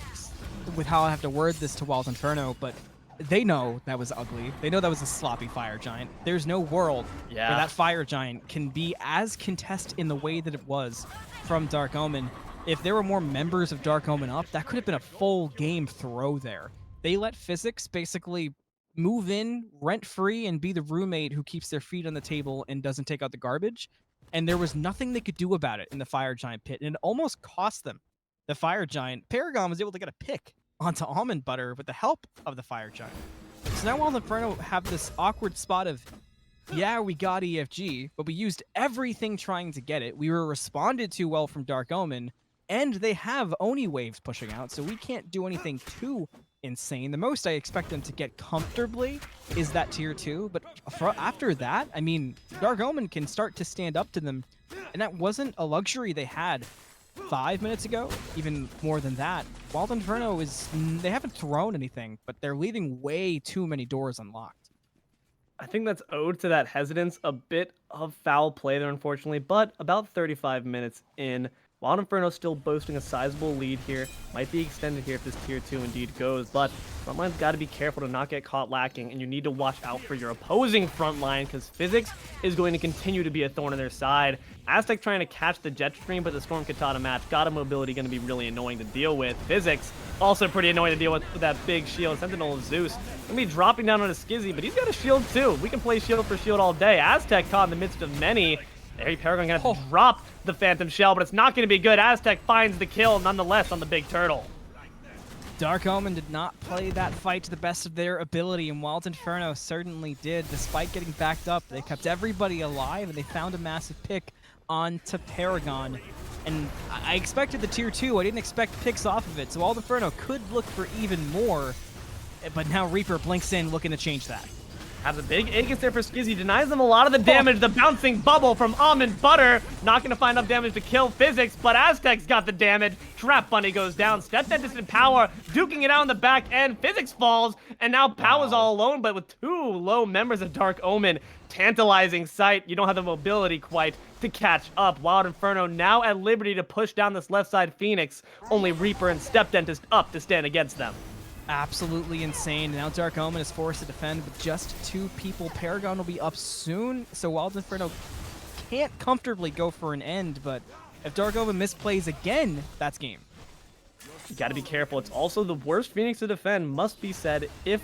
with how I have to word this to Wild Inferno, but they know that was ugly. They know that was a sloppy Fire Giant. There's no world where that Fire Giant can be as contested in the way that it was from Dark Omen. If there were more members of Dark Omen up, that could have been a full game throw there. They let Physics basically move in rent-free and be the roommate who keeps their feet on the table and doesn't take out the garbage, and there was nothing they could do about it in the Fire Giant pit, and it almost cost them. The Fire Giant, Paragon was able to get a pick onto Almond Butter with the help of the Fire Giant. So now Wild Inferno have this awkward spot of, yeah, we got EFG, but we used everything trying to get it. We were responded to well from Dark Omen, and they have Oni waves pushing out, so we can't do anything too insane. The most I expect them to get comfortably is that tier 2, but after that, I mean, Dark Omen can start to stand up to them, and that wasn't a luxury they had 5 minutes ago, even more than that. Wild Inferno they haven't thrown anything, but they're leaving way too many doors unlocked. I think that's owed to that hesitance, a bit of foul play there, unfortunately, but about 35 minutes in, Wild Inferno still boasting a sizable lead here. Might be extended here if this tier 2 indeed goes, but frontline's got to be careful to not get caught lacking, and you need to watch out for your opposing frontline, because Physics is going to continue to be a thorn in their side. Azteck trying to catch the jet stream, but the Storm Katana match got a mobility going to be really annoying to deal with. Physics also pretty annoying to deal with that big shield. Sentinel of Zeus going to be dropping down on a Scizzy, but he's got a shield too. We can play shield for shield all day. Azteck caught in the midst of many. aParagon gonna have to drop the Phantom Shell, but it's not gonna be good. Azteck finds the kill nonetheless on the big turtle. Dark Omen did not play that fight to the best of their ability, and Wild Inferno certainly did. Despite getting backed up, they kept everybody alive, and they found a massive pick onto Paragon. And I expected the tier 2. I didn't expect picks off of it, so Wild Inferno could look for even more, but now Reaper blinks in looking to change that. Has a big Aegis there for Scizzy, denies them a lot of the damage. The bouncing bubble from Almond Butter, not going to find enough damage to kill Physics, but Azteck's got the damage. Trap Bunny goes down. StepDentist and Power duking it out on the back end. Physics falls, and now Power's all alone, but with 2 low members of Dark Omen. Tantalizing sight. You don't have the mobility quite to catch up. Wild Inferno now at liberty to push down this left side Phoenix. Only Reaper and StepDentist up to stand against them. Absolutely insane. Now Dark Omen is forced to defend with just 2 people. Paragon will be up soon, so Wild Inferno can't comfortably go for an end, but if Dark Omen misplays again, that's game. You gotta be careful. It's also the worst Phoenix to defend, must be said, if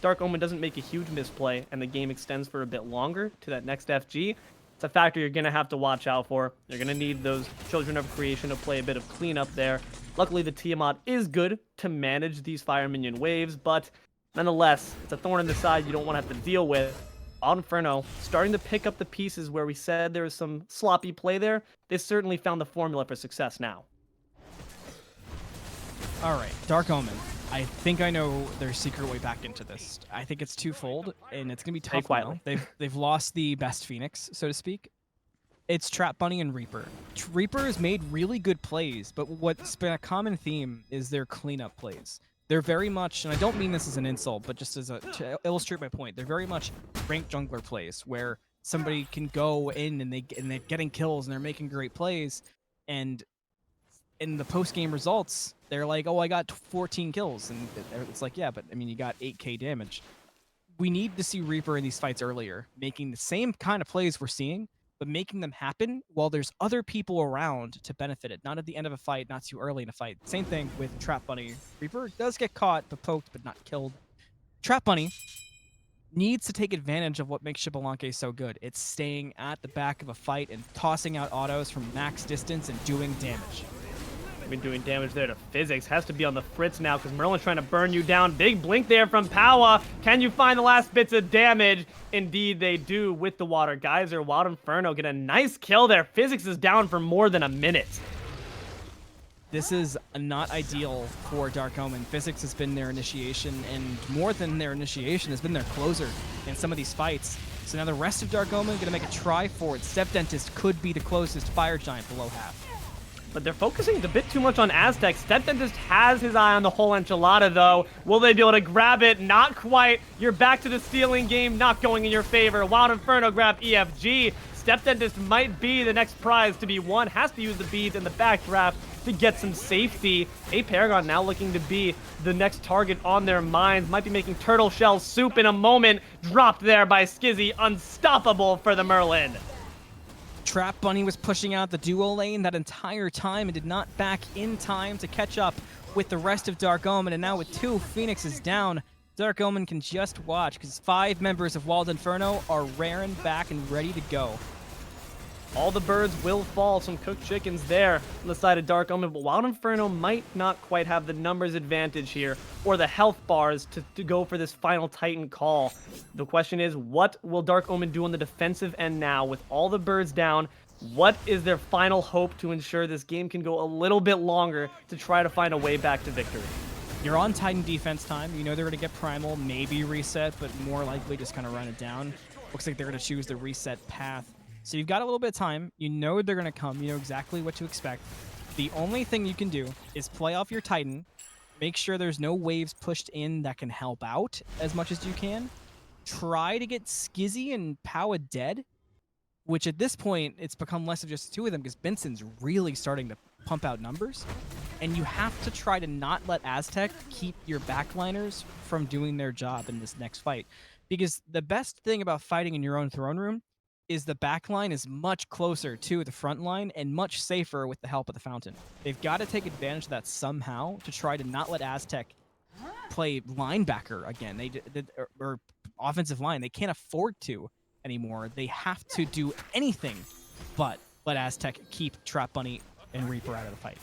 Dark Omen doesn't make a huge misplay and the game extends for a bit longer to that next FG. It's a factor you're going to have to watch out for. You're going to need those Children of Creation to play a bit of cleanup there. Luckily, the Tiamat is good to manage these fire minion waves, but nonetheless, it's a thorn in the side you don't want to have to deal with. Wild Inferno starting to pick up the pieces where we said there was some sloppy play there. They certainly found the formula for success now. All right, Dark Omen. I think I know their secret way back into this. I think it's twofold, and it's gonna be tough now. They've lost the best Phoenix, so to speak. It's Trap Bunny and Reaper. Reaper has made really good plays, but what's been a common theme is their cleanup plays. They're very much, and I don't mean this as an insult, but just to illustrate my point, they're very much ranked jungler plays where somebody can go in and they're getting kills and they're making great plays, and in the post-game results, they're like, oh, I got 14 kills. And it's like, yeah, but I mean, you got 8k damage. We need to see Reaper in these fights earlier, making the same kind of plays we're seeing, but making them happen while there's other people around to benefit it. Not at the end of a fight, not too early in a fight. Same thing with Trap Bunny. Reaper does get caught, but poked, but not killed. Trap Bunny needs to take advantage of what makes Xbalanque so good. It's staying at the back of a fight and tossing out autos from max distance and doing damage. Been doing damage there to Physics. Has to be on the fritz now because Merlin's trying to burn you down. Big blink there from POWAAAAHHHH. Can you find the last bits of damage? Indeed, they do with the Water Geyser. Wild Inferno get a nice kill there. Physics is down for more than a minute. This is not ideal for Dark Omen. Physics has been their initiation, and more than their initiation has been their closer in some of these fights. So now the rest of Dark Omen are going to make a try for it. StepDentist could be the closest Fire Giant below half. But they're focusing a bit too much on Azteck. StepDentist has his eye on the whole enchilada, though. Will they be able to grab it? Not quite. You're back to the stealing game, not going in your favor. Wild Inferno grab EFG. StepDentist might be the next prize to be won. Has to use the beads in the backdraft to get some safety. aParagon now looking to be the next target on their minds. Might be making turtle shell soup in a moment. Dropped there by Scizzy. Unstoppable for the Merlin. TrapBunny was pushing out the duo lane that entire time and did not back in time to catch up with the rest of Dark Omen. And now with 2 Phoenixes down, Dark Omen can just watch because 5 members of Wild Inferno are raring back and ready to go. All the birds will fall. Some cooked chickens there on the side of Dark Omen, but Wild Inferno might not quite have the numbers advantage here or the health bars to go for this final Titan call. The question is, what will Dark Omen do on the defensive end now with all the birds down? What is their final hope to ensure this game can go a little bit longer to try to find a way back to victory? You're on Titan defense time. You know they're going to get Primal, maybe reset, but more likely just kind of run it down. Looks like they're going to choose the reset path. So you've got a little bit of time. You know they're going to come. You know exactly what to expect. The only thing you can do is play off your Titan. Make sure there's no waves pushed in that can help out as much as you can. Try to get Scizzy and POWAAAAHHH dead, which at this point, it's become less of just 2 of them because Benson's really starting to pump out numbers. And you have to try to not let Azteck keep your backliners from doing their job in this next fight. Because the best thing about fighting in your own throne room is the backline is much closer to the front line and much safer with the help of the fountain. They've got to take advantage of that somehow to try to not let Azteck play linebacker again. Or offensive line. They can't afford to anymore. They have to do anything but let Azteck keep TrapBunny and Reaper out of the fight.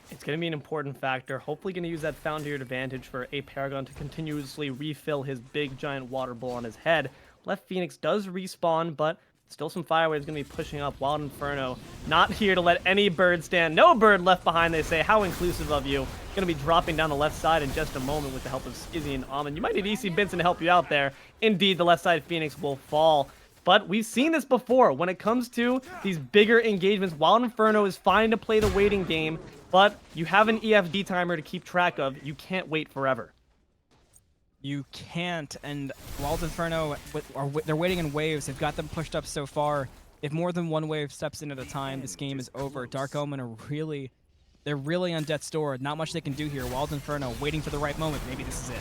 It's going to be an important factor. Hopefully going to use that foundry advantage for aParagon to continuously refill his big giant water bowl on his head. Left Phoenix does respawn, but still some fire waves going to be pushing up. Wild Inferno not here to let any bird stand. No bird left behind, they say. How inclusive of you. Going to be dropping down the left side in just a moment with the help of Scizzy and Omen. You might need ECBinsen to help you out there. Indeed, the left side Phoenix will fall. But we've seen this before. When it comes to these bigger engagements, Wild Inferno is fine to play the waiting game, but you have an EFD timer to keep track of. You can't wait forever. You can't, and Wild Inferno, they're waiting in waves. They've got them pushed up so far. If more than one wave steps in at a time, this game is over. Dark Omen are they're really on death's door. Not much they can do here. Wild Inferno waiting for the right moment. Maybe this is it.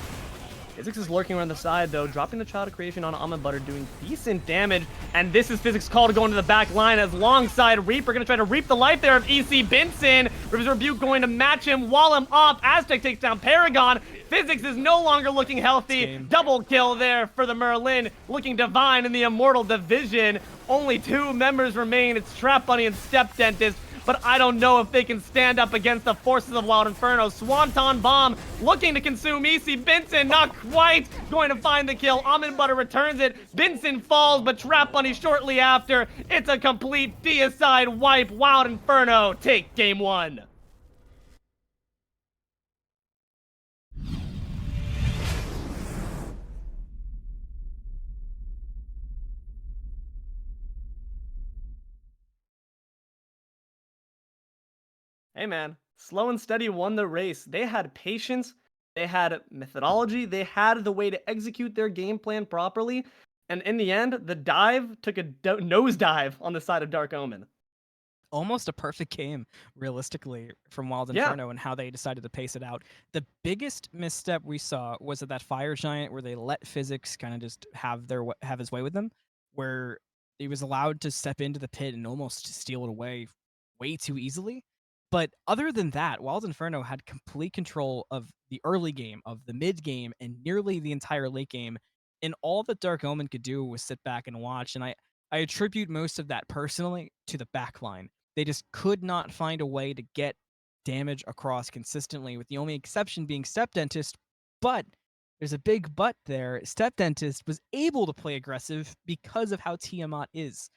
Physics is lurking around the side, though, dropping the Child of Creation on almondbutter, doing decent damage. And this is Physics' call to go into the back line as longside Reaper going to try to reap the life there of ECBinsen. River's Rebuke going to match him, wall him off. Azteck takes down Paragon. Physics is no longer looking healthy. Double kill there for the Merlin, looking divine in the Immortal division. Only 2 members remain. It's TrapBunny and StepDentist. But I don't know if they can stand up against the forces of Wild Inferno. Swanton Bomb looking to consume ECBinsen, not quite going to find the kill. Almondbutter returns it. Binsen falls, but TrapBunny shortly after. It's a complete deicide wipe. Wild Inferno take game 1. Hey man, slow and steady won the race. They had patience, they had methodology, they had the way to execute their game plan properly, and in the end, the dive took a nosedive on the side of Dark Omen. Almost a perfect game, realistically, from Wild Inferno and how they decided to pace it out. The biggest misstep we saw was at that Fire Giant where they let Physics kind of just have his way with them, where he was allowed to step into the pit and almost steal it away way too easily. But other than that, Wild Inferno had complete control of the early game, of the mid game, and nearly the entire late game. And all that Dark Omen could do was sit back and watch. And I attribute most of that personally to the backline. They just could not find a way to get damage across consistently, with the only exception being StepDentist. But there's a big but there. StepDentist was able to play aggressive because of how Tiamat is.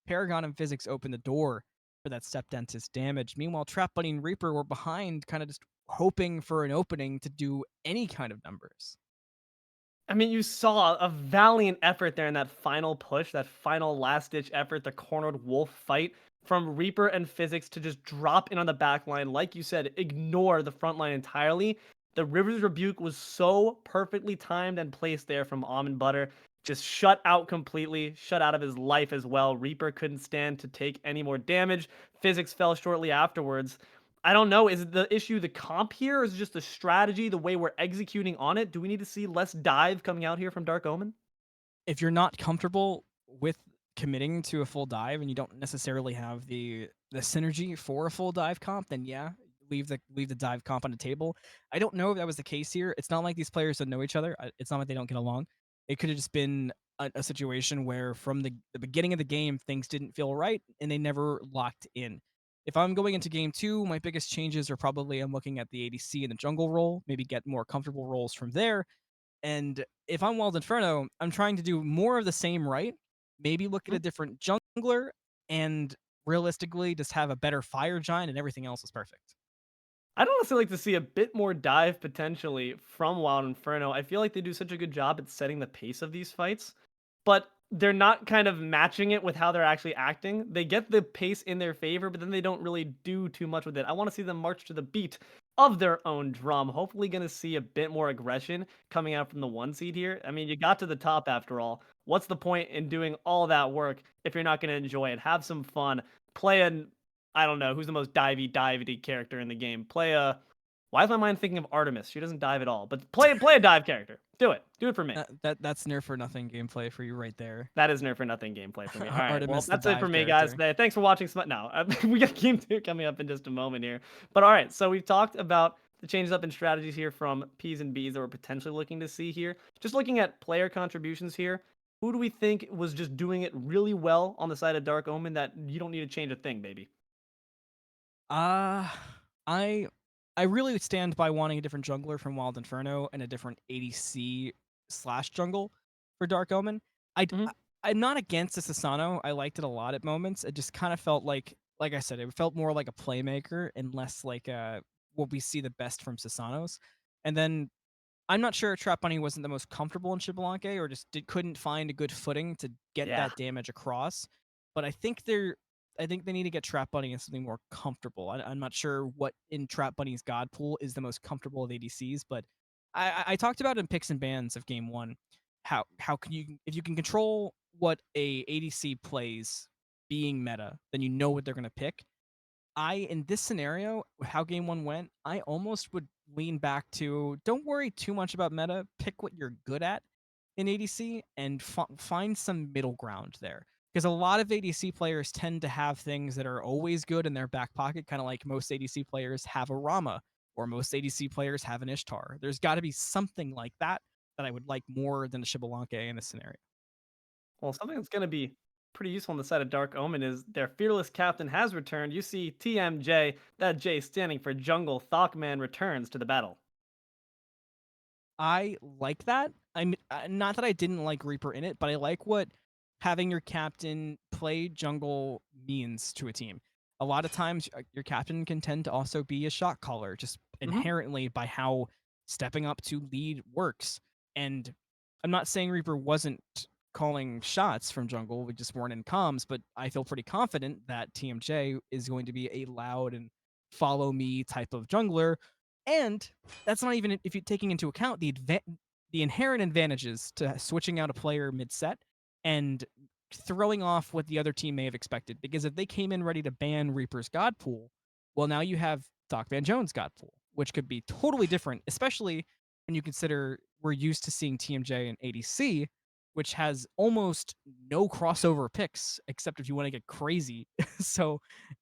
Paragon and Physics opened the door for that StepDentist damage. Meanwhile, TrapBunny and Reaper were behind, kind of just hoping for an opening to do any kind of numbers. I mean, you saw a valiant effort there in that final push, that final last ditch effort, the cornered wolf fight from Reaper and Physics to just drop in on the back line. Like you said, ignore the front line entirely. The Rivers Rebuke was so perfectly timed and placed there from almondbutter. Just shut out completely, shut out of his life as well. Reaper couldn't stand to take any more damage. Physics fell shortly afterwards. I don't know. Is the issue the comp here, or is it just the strategy, the way we're executing on it? Do we need to see less dive coming out here from Dark Omen? If you're not comfortable with committing to a full dive and you don't necessarily have the synergy for a full dive comp, then yeah, leave the dive comp on the table. I don't know if that was the case here. It's not like these players don't know each other. It's not like they don't get along. It could have just been a situation where from the beginning of the game things didn't feel right and they never locked in. If I'm going into game two, my biggest changes are probably I'm looking at the ADC and the jungle role, maybe get more comfortable roles from there. And if I'm Wild Inferno, I'm trying to do more of the same right. Maybe look at Mhm. a different jungler and realistically just have a better fire giant and everything else is perfect. I'd honestly like to see a bit more dive potentially from Wild Inferno. I feel like they do such a good job at setting the pace of these fights, but they're not kind of matching it with how they're actually acting. They get the pace in their favor, but then they don't really do too much with it. I want to see them march to the beat of their own drum. Hopefully, going to see a bit more aggression coming out from the one seed here. I mean, you got to the top after all. What's the point in doing all that work if you're not going to enjoy it? Have some fun. Play an I don't know who's the most divey character in the game. Play a. Why is my mind thinking of Artemis? She doesn't dive at all. But play a dive character. Do it. Do it for me. That's nerf for nothing gameplay for you right there. That is nerf for nothing gameplay for me. All right. Well, Artemis the that's it for dive me, guys. character. Today. Thanks for watching. No, we got game two coming up in just a moment here. But all right. So we've talked about the changes up in strategies here from P's and B's that we're potentially looking to see here. Just looking at player contributions here. Who do we think was just doing it really well on the side of Dark Omen that you don't need to change a thing, baby? Uh I I really stand by wanting a different jungler from Wild Inferno and a different ADC slash jungle for Dark Omen. I Hmm. I'm not against the Sasano. I liked it a lot at moments. It just kind of felt like I said, it felt more like a playmaker and less like what we see the best from Sasanos. And then I'm not sure if Trap Bunny wasn't the most comfortable in Xbalanque or just couldn't find a good footing to get Yeah. that damage across. But I think they need to get Trap Bunny in something more comfortable. I'm not sure what in Trap Bunny's God pool is the most comfortable of ADCs, but I talked about in picks and bans of game one how can you if you can control what a ADC plays being meta, then you know what they're gonna pick. In this scenario, how game one went, I almost would lean back to don't worry too much about meta. Pick what you're good at in ADC and find some middle ground there. Because a lot of ADC players tend to have things that are always good in their back pocket, kind of like most ADC players have a Rama or most ADC players have an Ishtar. There's got to be something like that that I would like more than a Xbalanque in this scenario. Well, something that's going to be pretty useful on the side of Dark Omen is their fearless captain has returned. You see TMJ, that J standing for Jungle Thokman, returns to the battle. I like that. I'm not that I didn't like Reaper in it, but I like what having your captain play jungle means to a team. A lot of times, your captain can tend to also be a shot caller, just Hmm. inherently by how stepping up to lead works. And I'm not saying Reaper wasn't calling shots from jungle; we just weren't in comms. But I feel pretty confident that TMJ is going to be a loud and follow me type of jungler, and that's not even if you're taking into account the inherent advantages to switching out a player mid set and throwing off what the other team may have expected. Because if they came in ready to ban Reaper's God Pool, well, now you have Doc Van Jones' God Pool, which could be totally different, especially when you consider we're used to seeing TMJ and ADC, which has almost no crossover picks except if you want to get crazy. So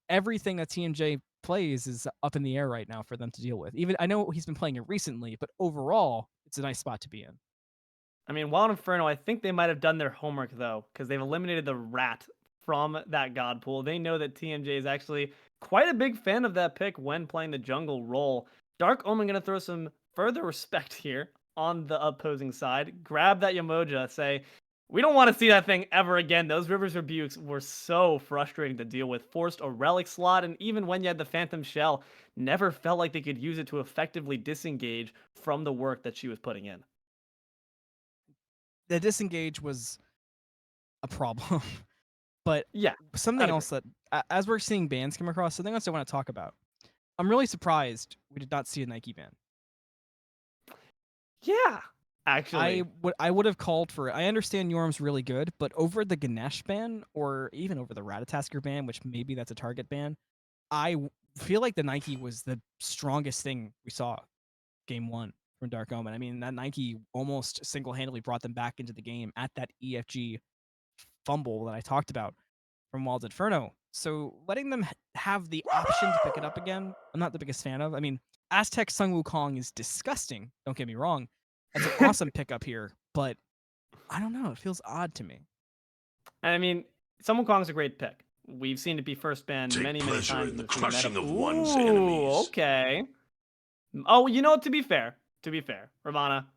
everything that TMJ plays is up in the air right now for them to deal with. Even I know he's been playing it recently, but overall, it's a nice spot to be in. I mean, Wild Inferno, I think they might have done their homework, though, because they've eliminated the rat from that God pool. They know that TMJ is actually Quite a big fan of that pick when playing the jungle role. Dark Omen gonna throw some further respect here on the opposing side. Grab that Yamoja, say, we don't want to see that thing ever again. Those Rivers Rebukes were so frustrating to deal with. Forced a relic slot, and even when you had the Phantom Shell, never felt like they could use it to effectively disengage from the work that she was putting in. The disengage was a problem. But Yeah, something I'd agree. else that, as we're seeing bans come across, something else I want to talk about. I'm really surprised we did not see a Nike ban. Yeah, actually. I would have called for it. I understand Yorm's really good, but over the Ganesh ban or even over the Ratatasker ban, which maybe that's a target ban, feel like the Nike was the strongest thing we saw game one from Dark Omen. I mean, that Nike almost single-handedly brought them back into the game at that EFG fumble that I talked about from Wild Inferno. So letting them have the option to pick it up again, I'm not the biggest fan of. I mean, Azteck Sun Wukong is disgusting. Don't get me wrong. That's an awesome pickup here, but I don't know. It feels odd to me. I mean, Sun Wukong's a great pick. We've seen it be first banned Take many pleasure times in the this new meta. crushing of one's Ooh, enemies. okay. Oh, you know, to be fair, Ravana,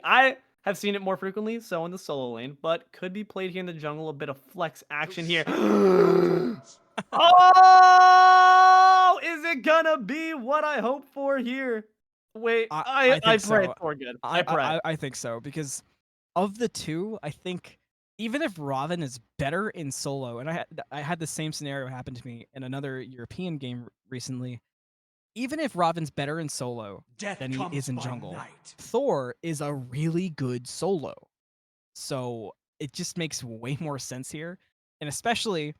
I have seen it more frequently, so in the solo lane, but could be played here in the jungle. A bit of flex action here. Oh, is it gonna be what I hope for here? Wait, I I think pray so. it's for good. I pray. I think so because of the two, I think even if Robin is better in solo, and I had the same scenario happen to me in another European game recently. Even if Robin's better in solo than he is in jungle, Thor is a really good solo. So it just makes way more sense here, and especially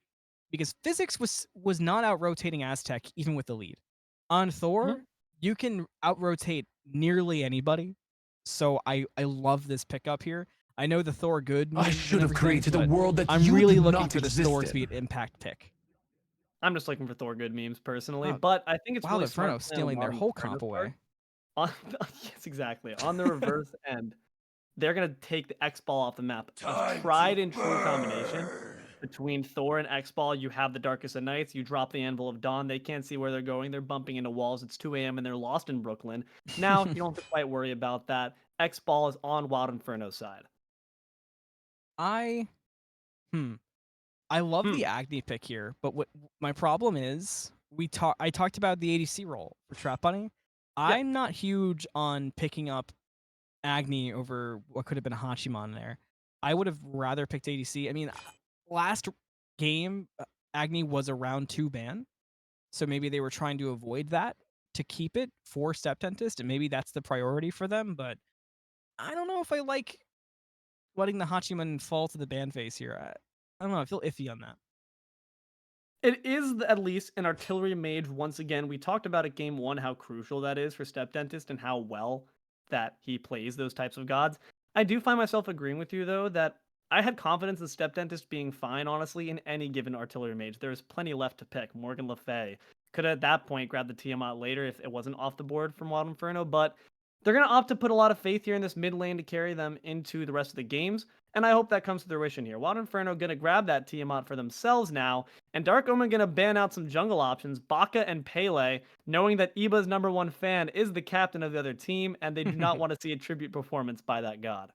because physics was not out rotating Aztec even with the lead. On Mhm. Thor, you can out rotate nearly anybody. So I love this pickup here. I know the Thor good I memes should and have everything, created a but world that I'm you really did looking not for this exist Thor to be in. an impact pick. I'm just looking for Thor good memes personally, Oh, but I think it's Wild really smart Inferno play on stealing their Wild whole Inferno's comp part. away. On yes, exactly. On the reverse end, they're gonna take the X ball off the map. A Time to tried and true combination burn. between Thor and X ball. You have the Darkest of Nights. You drop the Anvil of Dawn. They can't see where they're going. They're bumping into walls. It's 2 a.m. and they're lost in Brooklyn. Now you don't have to quite worry about that. X ball is on Wild Inferno's side. I hmm. I love the Hmm. Agni pick here, but what my problem is, I talked about the ADC role for Trap Bunny. Yeah. I'm not huge on picking up Agni over what could have been a Hachiman there. I would have rather picked ADC. I mean, last game, Agni was a round 2 ban, so maybe they were trying to avoid that to keep it for StepDentist, and maybe that's the priority for them, but I don't know if I like letting the Hachiman fall to the ban phase here. I don't know, I feel iffy on that. It is at least an artillery mage. Once again, we talked about at game one how crucial that is for Step Dentist and how well that he plays those types of gods. I do find myself agreeing with you though that I had confidence in Step Dentist being fine, honestly, in any given artillery mage. There's plenty left to pick. Morgan Le Fay could at that point grab the Tiamat later if it wasn't off the board from Wild Inferno, but they're gonna opt to put a lot of faith here in this mid lane to carry them into the rest of the games, and I hope that comes to fruition here. Wild Inferno gonna grab that Tiamat for themselves now, and Dark Omen gonna ban out some jungle options, Baka and Pele, knowing that Iba's #1 fan is the captain of the other team, and they do not want to see a tribute performance by that god.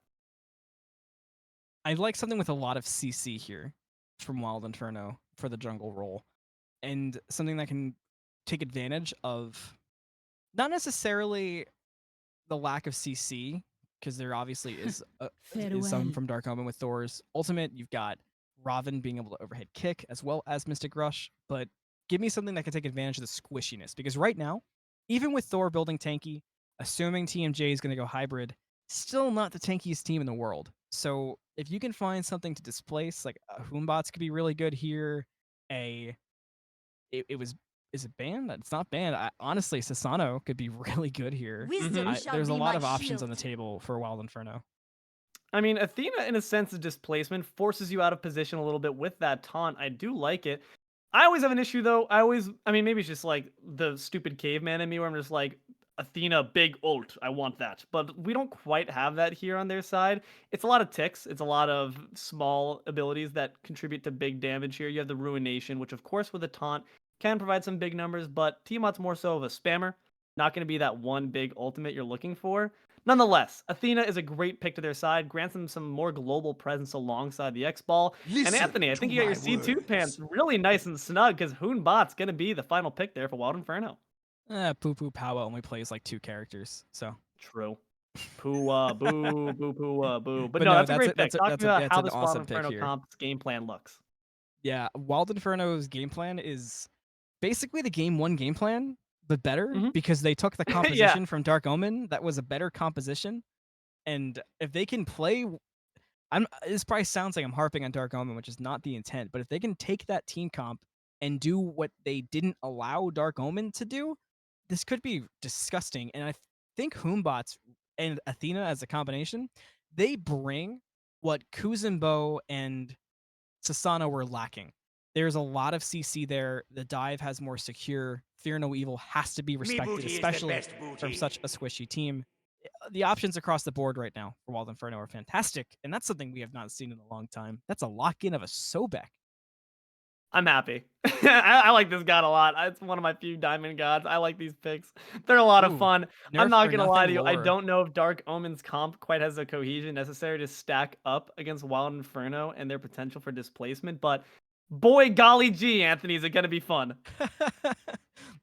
I'd like something with a lot of CC here from Wild Inferno for the jungle role, and something that can take advantage of not necessarily the lack of CC, because there obviously is some from Dark Omen with Thor's ultimate. You've got Robin being able to overhead kick as well as Mystic Rush, but give me something that can take advantage of the squishiness, because right now, even with Thor building tanky, assuming TMJ is going to go hybrid, still not the tankiest team in the world. So if you can find something to displace, like Hoombots could be really good here. A it was is it banned? It's not banned. Honestly, Sasano could be really good here. Mhm. There's a lot of options on the table for Wild Inferno. I mean, Athena, in a sense, of displacement forces you out of position a little bit with that taunt. I do like it. I always have an issue, though. I mean, maybe it's just like the stupid caveman in me where I'm just like, Athena, big ult. I want that. But we don't quite have that here on their side. It's a lot of ticks. It's a lot of small abilities that contribute to big damage here. You have the Ruination, which, of course, with a taunt can provide some big numbers, but Tiamat's more so of a spammer. Not going to be that one big ultimate you're looking for. Nonetheless, Athena is a great pick to their side, grants them some more global presence alongside the X-Ball. And Listen Anthony, I to think you got your my C2 pants words. really nice and snug because Hoonbot's going to be the final pick there for Wild Inferno. Poo Poo Powa only plays like 2 characters, so. True. Poo boo, boo poo boo. But But no, no, that's a great pick. Talk to me about that's how an this Wild awesome pick Inferno here. comp's game plan looks. Yeah, Wild Inferno's game plan is basically the game 1 game plan, but better Mm-hmm. because they took the Yeah. composition from Dark Omen that was a better composition. And if they can play, this probably sounds like I'm harping on Dark Omen, which is not the intent, but if they can take that team comp and do what they didn't allow Dark Omen to do, this could be disgusting. And I think Hoombots and Athena as a combination, they bring what Kuzumbo and Sasano were lacking. There's a lot of CC there. The dive has more secure. Fear no evil has to be respected, especially from such a squishy team. The options across the board right now for Wild Inferno are fantastic, and that's something we have not seen in a long time. That's a lock-in of a Sobek. I'm happy. I like this god a lot. It's one of my few diamond gods. I like these picks. They're a lot of Ooh, fun. I'm nerf not or gonna lie nothing to you. I lore. don't know if Dark Omen's comp quite has the cohesion necessary to stack up against Wild Inferno and their potential for displacement, but boy golly gee, Anthony, is it gonna be fun.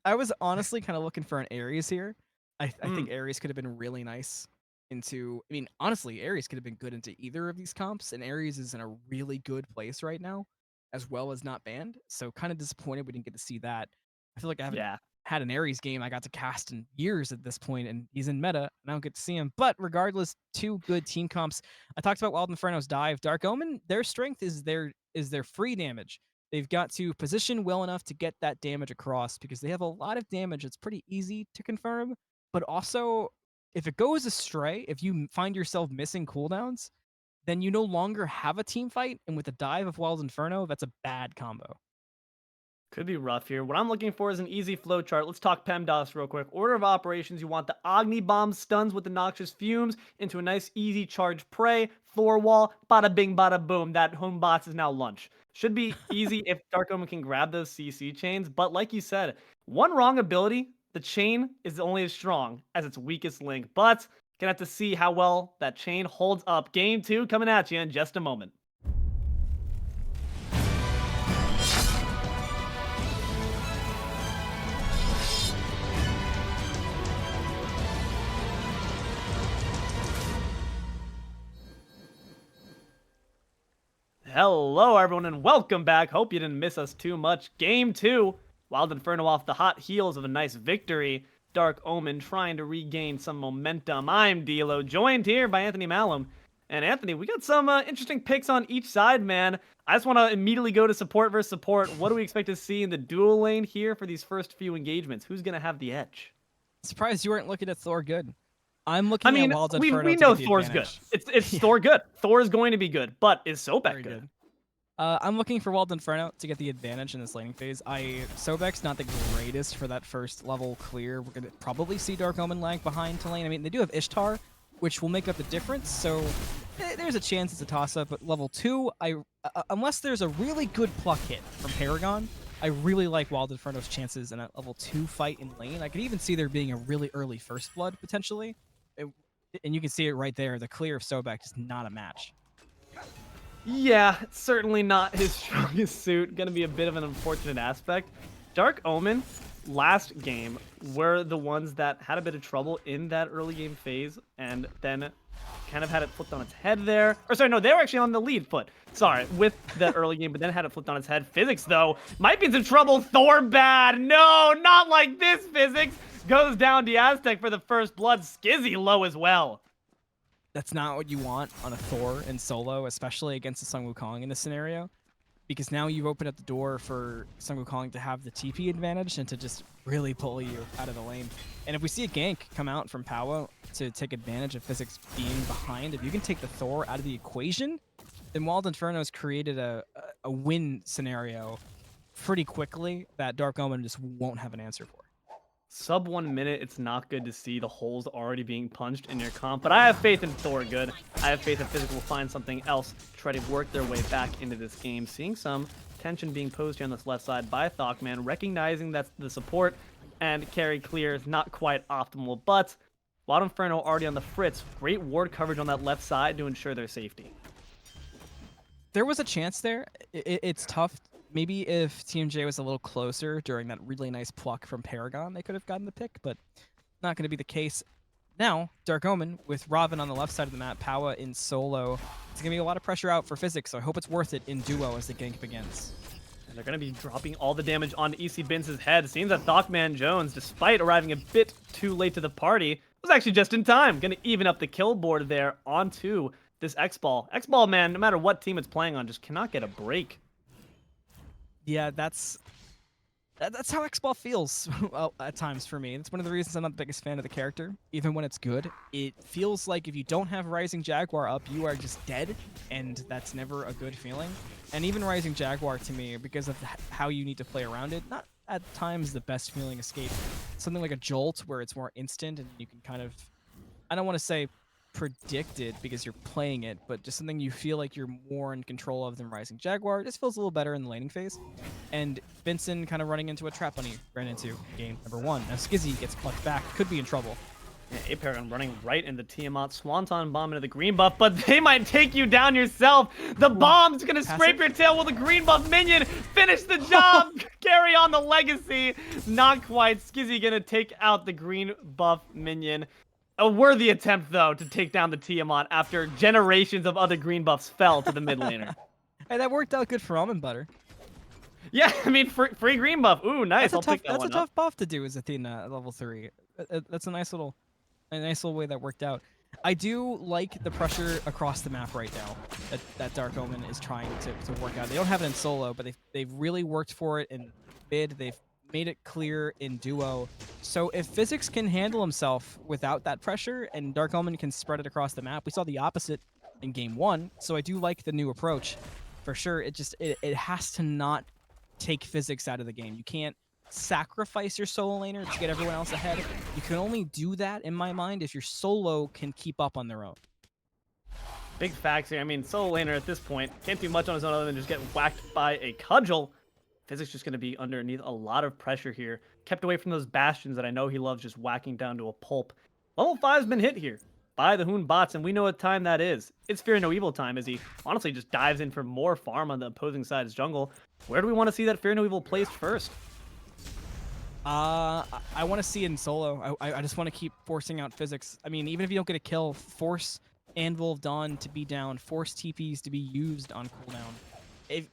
I was honestly kind of looking for an Ares here. I Mm, think Ares could have been really nice into. I mean, honestly, Ares could have been good into either of these comps, and Ares is in a really good place right now, as well as not banned. So kind of disappointed we didn't get to see that. I feel like I haven't yeah. had an Ares game I got to cast in years at this point, and he's in meta, and I don't get to see him. But regardless, 2 good team comps. I talked about Wild Inferno's dive. Dark Omen, their strength is their free damage. They've got to position well enough to get that damage across because they have a lot of damage that's pretty easy to confirm. But also, if it goes astray, if you find yourself missing cooldowns, then you no longer have a team fight. And with the dive of Wild Inferno, that's a bad combo. Could be rough here. What I'm looking for is an easy flow chart. Let's talk PEMDOS real quick. Order of operations, you want the Agni Bomb stuns with the noxious fumes into a nice easy charge prey, Thor wall, bada bing bada boom. That home bots is now lunch. Should be easy if Dark Omen can grab those CC chains, but like you said, one wrong ability, the chain is only as strong as its weakest link, but gonna have to see how well that chain holds up. Game 2 coming at you in just a moment. Hello, everyone, and welcome back. Hope you didn't miss us too much. Game 2, Wild Inferno off the hot heels of a nice victory. Dark Omen trying to regain some momentum. I'm Deelo, joined here by AnthonyMalum. And Anthony, we got some interesting picks on each side, man. I just want to immediately go to support versus support. What do we expect to see in the duel lane here for these first few engagements? Who's going to have the edge? Surprised you weren't looking at Thor good. I'm I looking at mean, Wild we Inferno to know get the Thor's good. advantage. It's Yeah. Thor good. Thor is going to be good, but is Sobek Very good? good. I'm looking for Wild Inferno to get the advantage in this laning phase. Sobek's not the greatest for that first level clear. We're gonna probably see Dark Omen lag behind to lane. I mean, they do have Ishtar, which will make up the difference. So there's a chance it's a toss-up. But level 2, unless there's a really good pluck hit from Paragon, I really like Wild Inferno's chances in a level 2 fight in lane. I could even see there being a really early first blood potentially. And you can see it right there. The clear of Sobek is not a match. Yeah, certainly not his strongest suit. Gonna be a bit of an unfortunate aspect. Dark Omen, last game, were the ones that had a bit of trouble in that early game phase, and then kind of had it flipped on its head there. Or sorry, no, they were actually on the lead foot. Sorry, with that early game, but then had it flipped on its head. Physics, though, might be in some trouble. Thor bad. No, not like this, Physics. Goes down to Azteck for the first blood. Scizzy low as well. That's not what you want on a Thor in solo, especially against a Sun Wukong in this scenario, because now you've opened up the door for Sun Wukong to have the TP advantage and to just really pull you out of the lane. And if we see a gank come out from Powa to take advantage of Physics being behind, if you can take the Thor out of the equation, then Wild Inferno's created a win scenario pretty quickly that Dark Omen just won't have an answer for. Sub 1 minute, it's not good to see the holes already being punched in your comp, but I have faith in Thorgood. I have faith that Physics will find something else to try to work their way back into this game. Seeing some tension being posed here on this left side by Thawkman, recognizing that the support and carry clear is not quite optimal, but Wild Inferno already on the fritz. Great ward coverage on that left side to ensure their safety. There was a chance there. It's tough. Maybe if TMJ was a little closer during that really nice pluck from Paragon, they could have gotten the pick, but not going to be the case. Now, Dark Omen with Robin on the left side of the map, Powa in solo. It's going to be a lot of pressure out for Physics, so I hope it's worth it in duo as the gank begins. And they're going to be dropping all the damage on ECBinsen's head. Seems that Thawkman Jones, despite arriving a bit too late to the party, was actually just in time. Going to even up the kill board there onto this X-Ball. X-Ball, man, no matter what team it's playing on, just cannot get a break. Yeah, that's how X-Ball feels at times for me. That's one of the reasons I'm not the biggest fan of the character. Even when it's good, it feels like if you don't have Rising Jaguar up, you are just dead, and that's never a good feeling. And even Rising Jaguar, to me, because of how you need to play around it, not at times the best feeling escape. Something like a Jolt, where it's more instant, and you can kind of, I don't want to say predict it because you're playing it, but just something you feel like you're more in control of than Rising Jaguar. It just feels a little better in the laning phase. And Vincent kind of running into a trap bunny ran into game number 1. Now Scizzy gets clutched back, could be in trouble. Yeah, aParagon running right into Tiamat, Swanton bomb into the green buff, but they might take you down yourself. The bomb's gonna scrape your tail while the green buff minion finish the job, carry on the legacy. Not quite. Scizzy gonna take out the green buff minion. A worthy attempt, though, to take down the Tiamat after generations of other green buffs fell to the mid laner. Hey, that worked out good for almondbutter. Yeah, I mean, free green buff. Ooh, nice. That's a tough buff to do as Athena at level 3. That's a nice little way that worked out. I do like the pressure across the map right now that Dark Omen is trying to work out. They don't have it in solo, but they've really worked for it in mid. They've made it clear in duo. So if Physics can handle himself without that pressure and Dark Omen can spread it across the map, we saw the opposite in game 1. So I do like the new approach for sure. It has to not take Physics out of the game. You can't sacrifice your solo laner to get everyone else ahead. You can only do that, in my mind, if your solo can keep up on their own. Big facts here. I mean, solo laner at this point can't do much on his own other than just get whacked by a cudgel. Physics just going to be underneath a lot of pressure here. Kept away from those bastions that I know he loves just whacking down to a pulp. Level 5's been hit here by the Hoon bots, and we know what time that is. It's Fear No Evil time as he honestly just dives in for more farm on the opposing side's jungle. Where do we want to see that Fear No Evil placed first? I want to see it in solo. I just want to keep forcing out Physics. I mean, even if you don't get a kill, force Anvil of Dawn to be down, force TPs to be used on cooldown.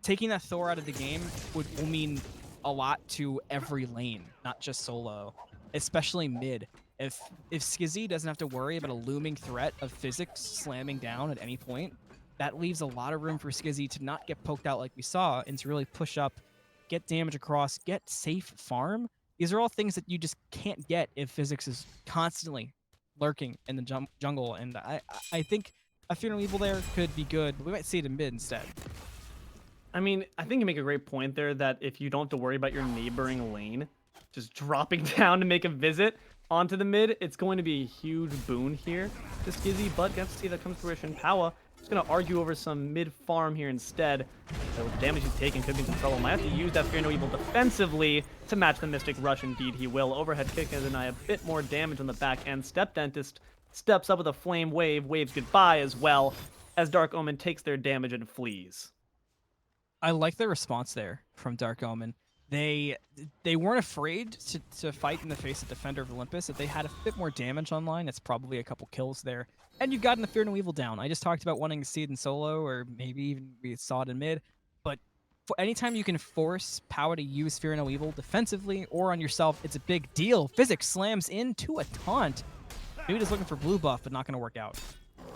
Taking that Thor out of the game will mean a lot to every lane, not just solo, especially mid. If Scizzy doesn't have to worry about a looming threat of Physics slamming down at any point, that leaves a lot of room for Scizzy to not get poked out like we saw and to really push up, get damage across, get safe farm. These are all things that you just can't get if Physics is constantly lurking in the jungle, and I think a Fear No Evil there could be good, but we might see it in mid instead. I mean, I think you make a great point there that if you don't have to worry about your neighboring lane just dropping down to make a visit onto the mid, it's going to be a huge boon here to Scizzy, but you have to see that come to fruition. Powa is going to argue over some mid farm here instead. So with the damage he's taking, could be in some trouble. Might have to use that Fear No Evil defensively to match the Mystic Rush. Indeed, he will. Overhead kick and deny a bit more damage on the back end. StepDentist steps up with a Flame Wave, waves goodbye as well, as Dark Omen takes their damage and flees. I like the response there from Dark Omen. They weren't afraid to fight in the face of Defender of Olympus. If they had a bit more damage online, it's probably a couple kills there. And you've gotten the Fear No Evil down. I just talked about wanting to see it in solo, or maybe even we saw it in mid. But for anytime you can force Powa to use Fear No Evil defensively or on yourself, it's a big deal. Physics slams into a taunt. Dude is looking for blue buff, but not going to work out.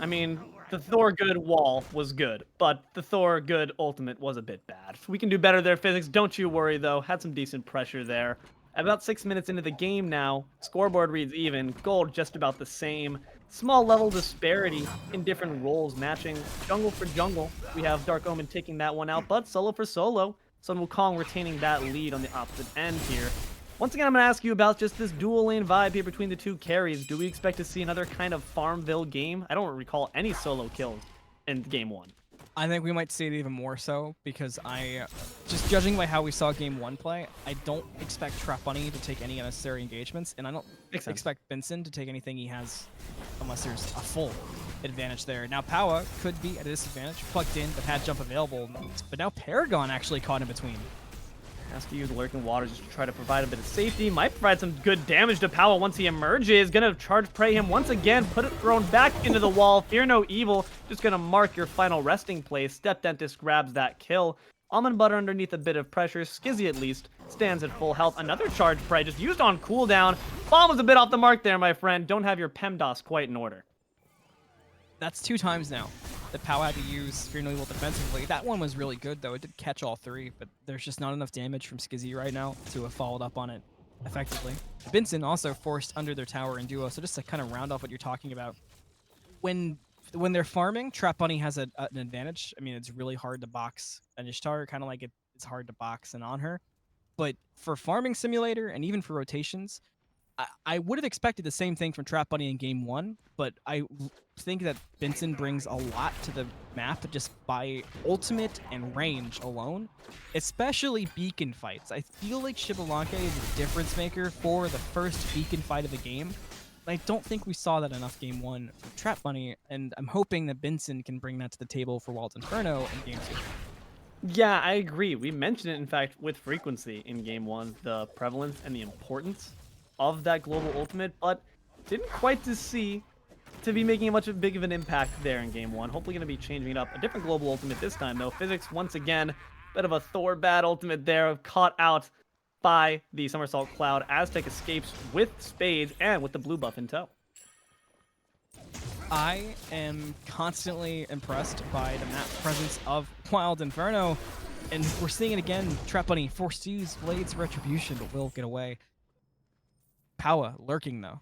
I mean, the Thor good wall was good, but the Thor good ultimate was a bit bad. We can do better there, Physics. Don't you worry, though. Had some decent pressure there. At about 6 minutes into the game now, scoreboard reads even, gold just about the same. Small level disparity in different roles, matching jungle for jungle. We have Dark Omen taking that one out, but solo for solo. Sun Wukong retaining that lead on the opposite end here. Once again, I'm going to ask you about just this dual lane vibe here between the two carries. Do we expect to see another kind of Farmville game? I don't recall any solo kills in game 1. I think we might see it even more so because just judging by how we saw game 1 play, I don't expect TrapBunny to take any unnecessary engagements, and I don't expect Benson to take anything he has unless there's a full advantage there. Now POWAAAAHHHH could be at a disadvantage, plugged in, but had jump available, but now aParagon actually caught in between. Has to use Lurking Waters just to try to provide a bit of safety. Might provide some good damage to POWAAAAHHH once he emerges. Gonna charge prey him once again. Put it thrown back into the wall. Fear no evil. Just gonna mark your final resting place. StepDentist grabs that kill. Almondbutter underneath a bit of pressure. Scizzy at least stands at full health. Another charge prey just used on cooldown. Bomb was a bit off the mark there, my friend. Don't have your PEMDAS quite in order. That's 2 times now that POWAAAAHHH had to use Fear No Evil defensively. That one was really good, though. It did catch all 3, but there's just not enough damage from Scizzy right now to have followed up on it effectively. Binsen also forced under their tower in duo, so just to kind of round off what you're talking about, when they're farming, TrapBunny has an advantage. I mean, it's really hard to box an Ishtar, kind of like it's hard to box an on her. But for Farming Simulator and even for rotations, I would have expected the same thing from TrapBunny in game 1, but I think that Binsen brings a lot to the map just by ultimate and range alone, especially beacon fights. I feel like Xbalanque is a difference maker for the first beacon fight of the game. I don't think we saw that enough game 1 from TrapBunny, and I'm hoping that Binsen can bring that to the table for Wild Inferno in game 2. Yeah, I agree. We mentioned it, in fact, with frequency in game 1, the prevalence and the importance of that global ultimate, but didn't quite see to be making much big of an impact there in game 1. Hopefully going to be changing it up. A different global ultimate this time, though. Physics, once again, bit of a Thor bad ultimate there, caught out by the Somersault Cloud. Azteck escapes with spades and with the blue buff in tow. I am constantly impressed by the map presence of Wild Inferno, and we're seeing it again. TrapBunny forced to use Blades of Retribution, but will get away. POWAAAAHHH lurking, though.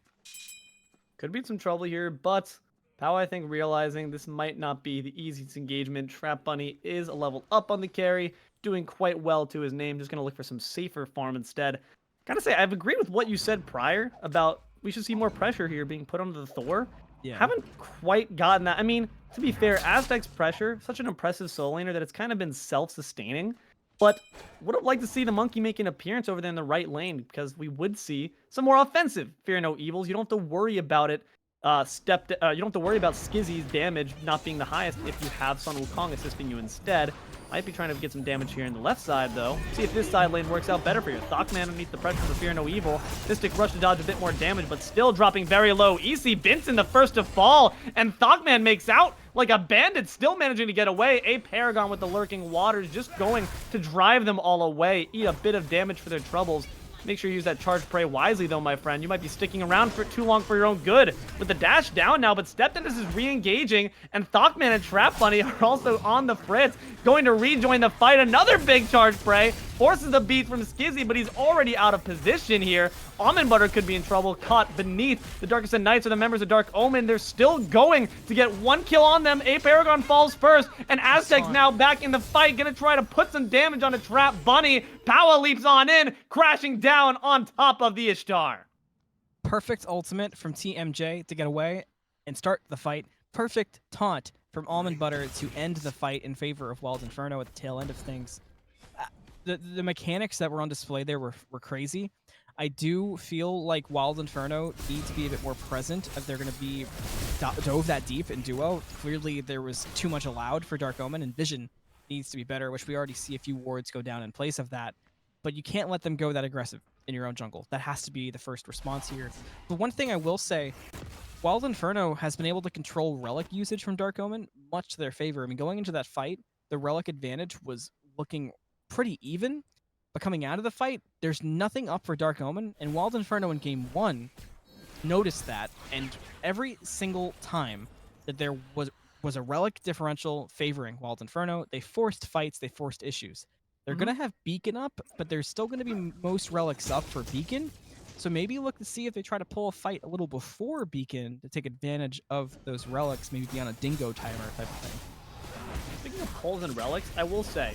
Could be some trouble here, but POWAAAAHHH, I think, realizing this might not be the easiest engagement. TrapBunny is a level up on the carry, doing quite well to his name. Just going to look for some safer farm instead. Gotta say, I've agreed with what you said prior about we should see more pressure here being put onto the Thor. Yeah. Haven't quite gotten that. I mean, to be fair, Azteck's pressure, such an impressive soul laner that it's kind of been self-sustaining. But would have liked to see the monkey make an appearance over there in the right lane, because we would see some more offensive Fear No Evils. You don't have to worry about it. You don't have to worry about Scizzy's damage not being the highest if you have Sun Wukong assisting you instead. Might be trying to get some damage here in the left side, though. See if this side lane works out better for you. Thokman underneath the pressure for Fear No Evil. Mystic Rush to dodge a bit more damage, but still dropping very low. ECBinsen the first to fall, and Thokman makes out like a bandit, still managing to get away. aParagon with the Lurking Waters just going to drive them all away. Eat a bit of damage for their troubles. Make sure you use that charge prey wisely, though, my friend. You might be sticking around for too long for your own good. With the dash down now, but StepDentist is re-engaging, and Thokman and TrapBunny are also on the fritz, going to rejoin the fight. Another big charge prey forces the beat from Scizzy, but he's already out of position here. Almondbutter could be in trouble, caught beneath the Darkest of Nights or the members of Dark Omen. They're still going to get 1 kill on them. aParagon falls first, and Azteck's now back in the fight, gonna try to put some damage on a TrapBunny. POWAAAAHHH leaps on in, crashing down on top of the Ishtar. Perfect ultimate from TMJ to get away and start the fight. Perfect taunt from Almondbutter to end the fight in favor of Wild Inferno at the tail end of things. The mechanics that were on display there were crazy. I do feel like Wild Inferno need to be a bit more present if they're going to be dove that deep in duo. Clearly, there was too much allowed for Dark Omen, and Vision needs to be better, which we already see a few wards go down in place of that. But you can't let them go that aggressive in your own jungle. That has to be the first response here. But one thing I will say, Wild Inferno has been able to control Relic usage from Dark Omen much to their favor. I mean, going into that fight, the Relic advantage was looking pretty even, but coming out of the fight, there's nothing up for Dark Omen, and Wild Inferno in game 1 noticed that, and every single time that there was a Relic differential favoring Wild Inferno, they forced fights, they forced issues. They're going to have Beacon up, but there's still going to be most Relics up for Beacon, so maybe look to see if they try to pull a fight a little before Beacon to take advantage of those Relics, maybe be on a Dingo timer type of thing. Speaking of pulls and relics, I will say,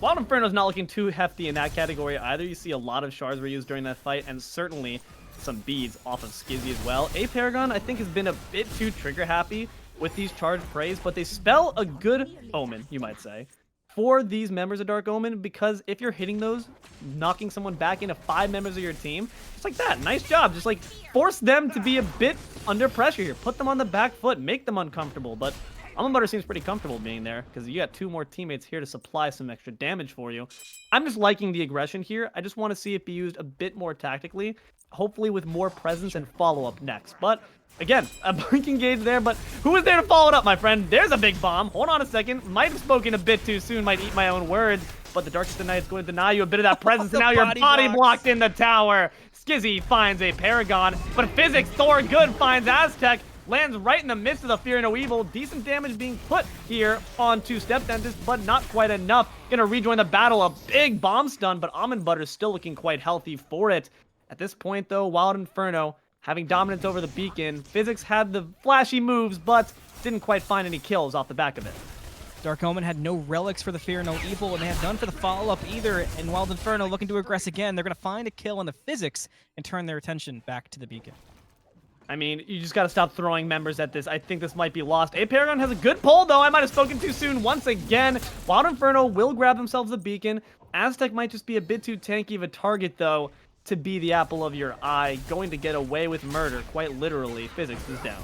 Wild Inferno's not looking too hefty in that category either. You see a lot of shards were used during that fight, and certainly some beads off of Scizzy as well. aParagon, I think, has been a bit too trigger happy with these charged praise, but they spell a good omen, you might say, for these members of Dark Omen, because if you're hitting those, knocking someone back into 5 members of your team, just like that, nice job. Just like force them to be a bit under pressure here. Put them on the back foot, make them uncomfortable, but almondbutter seems pretty comfortable being there because you got 2 more teammates here to supply some extra damage for you. I'm just liking the aggression here. I just want to see it be used a bit more tactically, hopefully with more presence and follow-up next. But again, a blink engage there, but who is there to follow it up, my friend? There's a big bomb. Hold on a second. Might have spoken a bit too soon, might eat my own words, but the Darkest of Night is going to deny you a bit of that presence, and now you're body blocked in the tower. Scizzy finds aParagon, but Physics, Thor good finds Azteck, lands right in the midst of the Fear No Evil. Decent damage being put here onto StepDentist, but not quite enough. Gonna rejoin the battle. A big bomb stun, but almondbutter is still looking quite healthy for it. At this point, though, Wild Inferno having dominance over the beacon. Physics had the flashy moves, but didn't quite find any kills off the back of it. Dark Omen had no relics for the Fear No Evil, and they have none for the follow-up either. And Wild Inferno looking to aggress again. They're going to find a kill on the Physics and turn their attention back to the beacon. I mean, you just got to stop throwing members at this. I think this might be lost. aParagon has a good pull, though. I might have spoken too soon once again. Wild Inferno will grab themselves the beacon. Azteck might just be a bit too tanky of a target, though, to be the apple of your eye. Going to get away with murder, quite literally. Physics is down.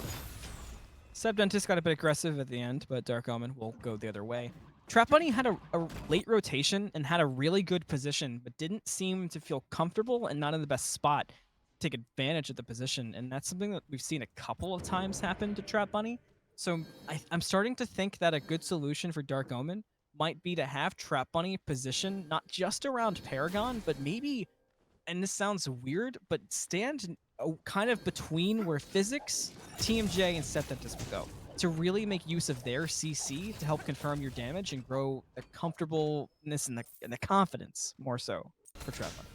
StepDentist got a bit aggressive at the end, but Dark Omen will go the other way. TrapBunny had a late rotation and had a really good position, but didn't seem to feel comfortable and not in the best spot to take advantage of the position. And that's something that we've seen a couple of times happen to TrapBunny. So I'm starting to think that a good solution for Dark Omen might be to have TrapBunny position not just around Paragon, but maybe, and this sounds weird, but stand kind of between where Physics, TMJ, and StepDentist will go, to really make use of their CC to help confirm your damage and grow the comfortableness and the confidence, more so, for TrapBunny.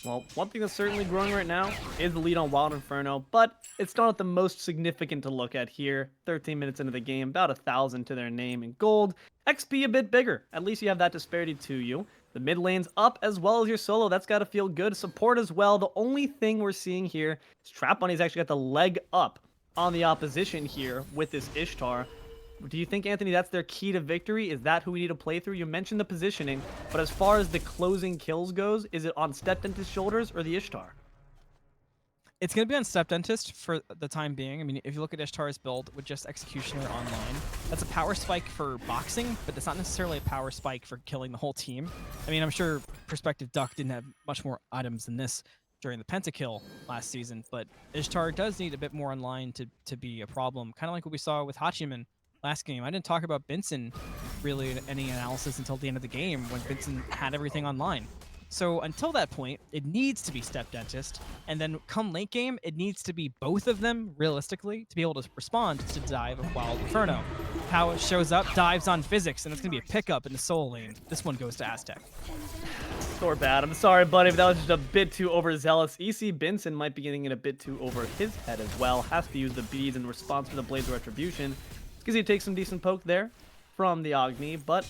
Well, one thing that's certainly growing right now is the lead on Wild Inferno, but it's not the most significant to look at here. 13 minutes into the game, about 1,000 to their name in gold. XP a bit bigger. At least you have that disparity to you. The mid lane's up as well as your solo. That's got to feel good. Support as well. The only thing we're seeing here is TrapBunny's actually got the leg up on the opposition here with this Ishtar. Do you think, Anthony, that's their key to victory? Is that who we need to play through? You mentioned the positioning, but as far as the closing kills goes, is it on StepDentist's shoulders or the Ishtar? It's going to be on StepDentist for the time being. I mean, if you look at Ishtar's build with just Executioner online, that's a power spike for boxing, but that's not necessarily a power spike for killing the whole team. I mean, I'm sure Perspective Duck didn't have much more items than this during the pentakill last season, but Ishtar does need a bit more online to be a problem, kind of like what we saw with Hachiman last game. I didn't talk about Binsen really in any analysis until the end of the game when Binsen had everything online. So until that point, it needs to be StepDentist, and then come late game, it needs to be both of them, realistically, to be able to respond to dive of Wild Inferno. Pow shows up, dives on Physics, and it's going to be a pickup in the solo lane. This one goes to Azteck. So bad. I'm sorry, buddy, but that was just a bit too overzealous. ECBinsen might be getting it a bit too over his head as well. Has to use the beads in response to the Blades of Retribution. Scizzy takes some decent poke there from the Agni, but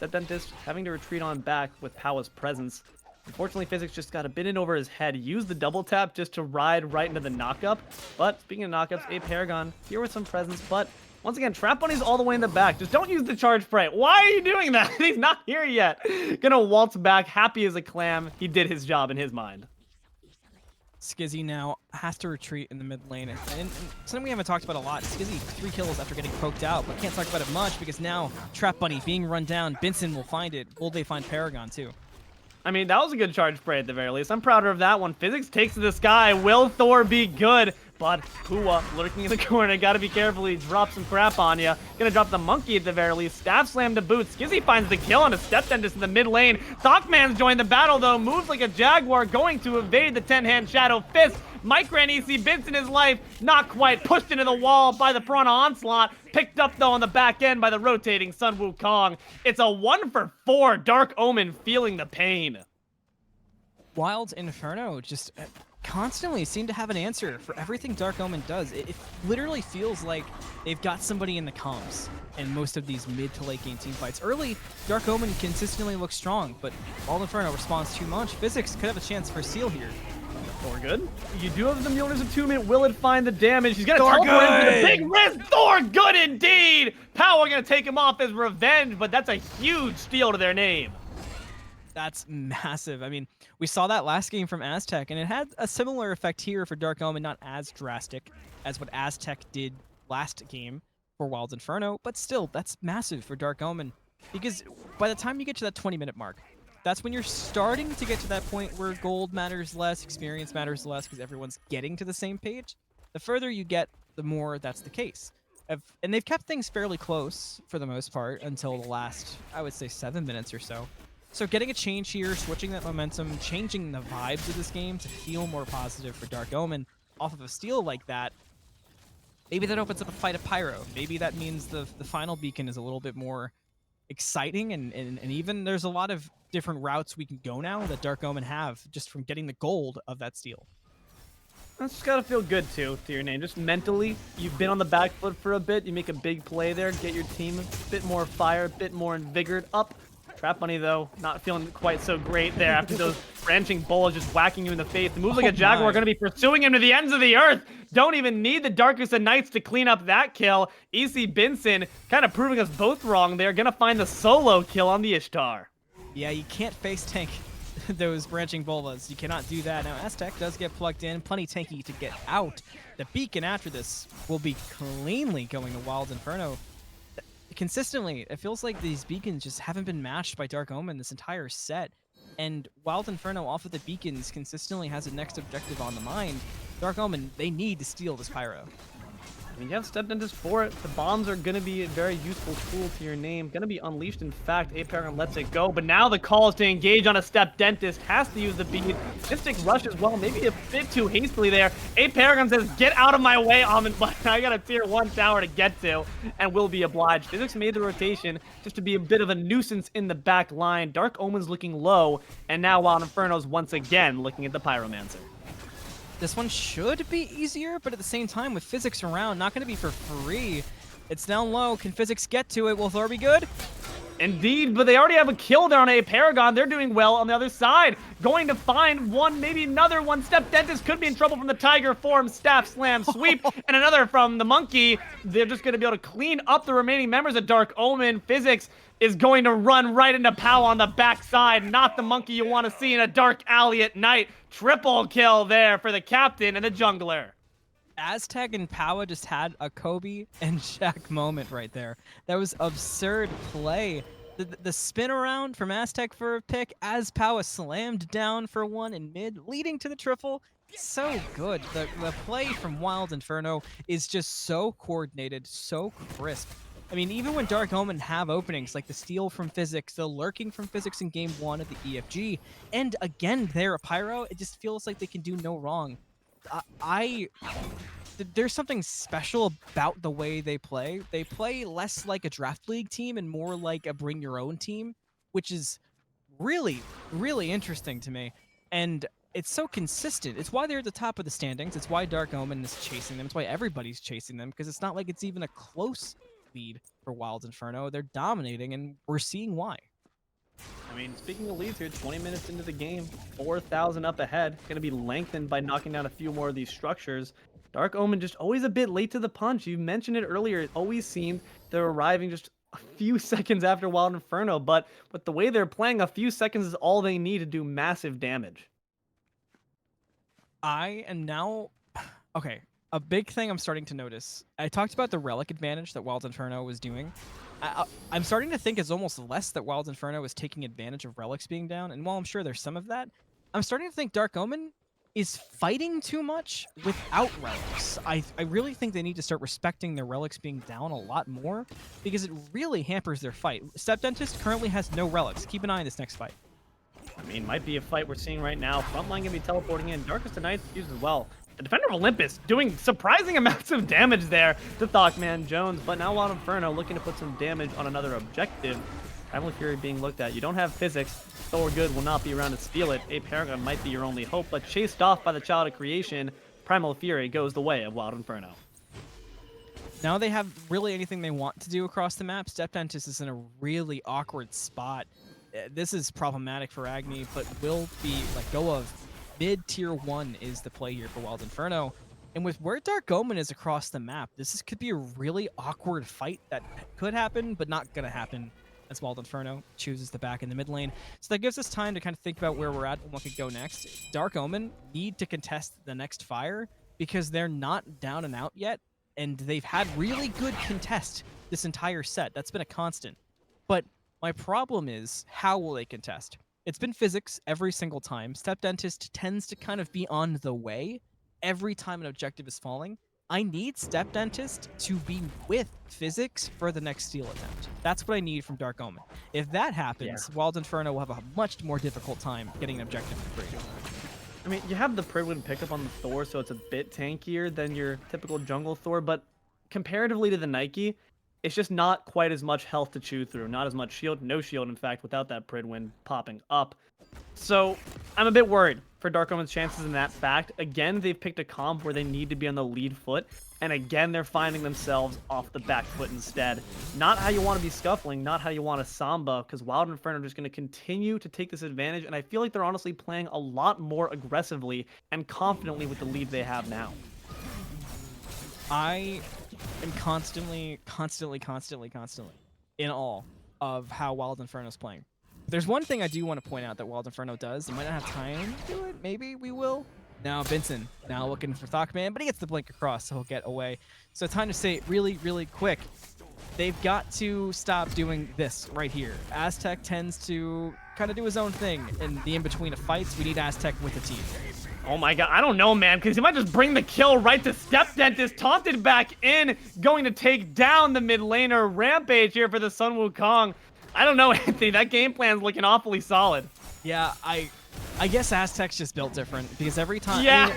StepDentist having to retreat on back with Powa's presence. Unfortunately, Physics just got a bit in over his head. Used the double tap just to ride right into the knockup. But speaking of knockups, aParagon here with some presence. But once again, TrapBunny's all the way in the back. Just don't use the charge spray. Why are you doing that? He's not here yet. Gonna waltz back, happy as a clam. He did his job in his mind. Scizzy now has to retreat in the mid lane. And something we haven't talked about a lot, Scizzy 3 kills after getting poked out, but can't talk about it much because now TrapBunny being run down, Binsen will find it. Will they find Paragon too? I mean, that was a good charge spray at the very least. I'm prouder of that one. Physics takes to the sky. Will Thor be good? But POWAAAAAHHHH lurking in the corner. Gotta be careful. He drops some crap on you. Gonna drop the monkey at the very least. Staff slam to boot. Scizzy finds the kill on a StepDentist in the mid lane. Thoughtman's joined the battle though. Moves like a jaguar, going to evade the 10-hand Shadow Fist. Mike ran ECBinsen his life. Not quite. Pushed into the wall by the Piranha Onslaught. Picked up though on the back end by the rotating Sun Wukong. It's a 1 for 4. Dark Omen feeling the pain. Wild Inferno just constantly seem to have an answer for everything Dark Omen does. It literally feels like they've got somebody in the comms in most of these mid to late game team fights. Early, Dark Omen consistently looks strong, but Wild Inferno responds too much. Physics could have a chance for a steal here. Thor good. You do have the Mjolnir's attunement. Will it find the damage? He's gonna Thor teleport in for the good! big risk. Thor good indeed. Power gonna take him off as revenge, but that's a huge steal to their name. That's massive. I mean, we saw that last game from Azteck, and it had a similar effect here for Dark Omen, not as drastic as what Azteck did last game for Wild Inferno, but still, that's massive for Dark Omen, because by the time you get to that 20-minute mark, that's when you're starting to get to that point where gold matters less, experience matters less, because everyone's getting to the same page. The further you get, the more that's the case. And they've kept things fairly close, for the most part, until the last, I would say, 7 minutes or so. So getting a change here, switching that momentum, changing the vibes of this game to feel more positive for Dark Omen off of a steal like that, maybe that opens up a fight of Pyro. Maybe that means the final beacon is a little bit more exciting, and even there's a lot of different routes we can go now that Dark Omen have just from getting the gold of that steal. That's just gotta feel good too to your name. Just mentally, you've been on the back foot for a bit. You make a big play there, get your team a bit more fire, a bit more invigorated up. TrapBunny though, not feeling quite so great there after those branching bullets just whacking you in the face. The moves like a Jaguar are gonna be pursuing him to the ends of the earth. Don't even need the Darkest of Nights to clean up that kill. ECBinsen kind of proving us both wrong. They're gonna find the solo kill on the Ishtar. Yeah, you can't face tank those branching bolas. You cannot do that. Now, Azteck does get plugged in. Plenty tanky to get out. The beacon after this will be cleanly going to Wild Inferno. Consistently, it feels like these beacons just haven't been matched by Dark Omen this entire set. And Wild Inferno off of the beacons consistently has a next objective on the mind. Dark Omen, they need to steal this Pyro. I mean, you have StepDentist for it. The bombs are going to be a very useful tool to your name. Going to be unleashed. In fact, aParagon lets it go. But now the call is to engage on a StepDentist. Has to use the bead. Mystic rush as well. Maybe a bit too hastily there. aParagon says, get out of my way, Omen. But I got a tier 1 tower to get to and will be obliged. Physics made the rotation just to be a bit of a nuisance in the back line. Dark Omen's looking low. And now Wild Inferno's once again looking at the Pyromancer. This one should be easier, but at the same time, with Physics around, not going to be for free. It's down low. Can Physics get to it? Will Thor be good? Indeed, but they already have a kill there on aParagon. They're doing well on the other side. Going to find one, maybe another one. StepDentist could be in trouble from the Tiger form, Staff Slam, Sweep, and another from the Monkey. They're just going to be able to clean up the remaining members of Dark Omen. Physics is going to run right into Pow on the backside. Not the Monkey you want to see in a dark alley at night. Triple kill there for the captain and the jungler. Azteck and Powa just had a Kobe and Shaq moment right there. That was absurd play. The spin around from Azteck for a pick as Powa slammed down for one in mid, leading to the triple. So good. The play from Wild Inferno is just so coordinated, so crisp. I mean, even when Dark Omen have openings, like the steal from Physics, the lurking from Physics in game 1 at the EFG, and again there at Pyro, it just feels like they can do no wrong. There's something special about the way they play. They play less like a draft league team and more like a bring your own team, which is really, really interesting to me. And it's so consistent. It's why they're at the top of the standings. It's why Dark Omen is chasing them. It's why everybody's chasing them, because it's not like it's even a close lead for Wild Inferno. They're dominating, and we're seeing why. I mean, speaking of leads here, 20 minutes into the game, 4,000 up ahead. Going to be lengthened by knocking down a few more of these structures. Dark Omen just always a bit late to the punch. You mentioned it earlier. It always seemed they're arriving just a few seconds after Wild Inferno, but with the way they're playing, a few seconds is all they need to do massive damage. I am now... Okay, a big thing I'm starting to notice. I talked about the relic advantage that Wild Inferno was doing. I'm starting to think it's almost less that Wild Inferno is taking advantage of relics being down, and while I'm sure there's some of that, I'm starting to think Dark Omen is fighting too much without relics. I really think they need to start respecting their relics being down a lot more, because it really hampers their fight. StepDentist currently has no relics. Keep an eye on this next fight. I mean, might be a fight we're seeing right now. Frontline going to be teleporting in. Darkest of Nights used as well. The Defender of Olympus doing surprising amounts of damage there to Thawkman Jones, but now Wild Inferno looking to put some damage on another objective. Primal Fury being looked at. You don't have physics. Thor Good will not be around to steal it. aParagon might be your only hope, but chased off by the Child of Creation, Primal Fury goes the way of Wild Inferno. Now they have really anything they want to do across the map. StepDentist is in a really awkward spot. This is problematic for Agni, but will be let go of. Mid-tier 1 is the play here for Wild Inferno. And with where Dark Omen is across the map, could be a really awkward fight that could happen, but not going to happen as Wild Inferno chooses the back in the mid lane. So that gives us time to kind of think about where we're at and what could go next. Dark Omen need to contest the next fire because they're not down and out yet, and they've had really good contest this entire set. That's been a constant. But my problem is, how will they contest? It's been physics every single time. StepDentist tends to kind of be on the way every time an objective is falling. I need StepDentist to be with physics for the next steal attempt. That's what I need from Dark Omen. If that happens, Wild Inferno will have a much more difficult time getting an objective for free. I mean, you have the Pridwood pickup on the Thor, so it's a bit tankier than your typical jungle Thor, but comparatively to the Nike, it's just not quite as much health to chew through. Not as much shield. No shield, in fact, without that Pridwood popping up. So I'm a bit worried for Dark Omen's chances in that fact. Again, they've picked a comp where they need to be on the lead foot. And again, they're finding themselves off the back foot instead. Not how you want to be scuffling, not how you want to Samba, because Wild Inferno are just going to continue to take this advantage. And I feel like they're honestly playing a lot more aggressively and confidently with the lead they have now. I am constantly in awe of how Wild Inferno's playing. There's one thing I do want to point out that Wild Inferno does. They might not have time to do it. Maybe we will. Now Binsen, now looking for Thockman, but he gets the blink across, so he'll get away. So time to say it really, really quick. They've got to stop doing this right here. Azteck tends to kind of do his own thing in the in-between of fights. We need Azteck with the team. Oh my god, I don't know, man, because he might just bring the kill right to StepDentist, taunted back in, going to take down the mid laner. Rampage here for the Sun Wukong. I don't know, Anthony, that game plan's looking awfully solid. Yeah, I guess Aztec's just built different, because every time... Yeah!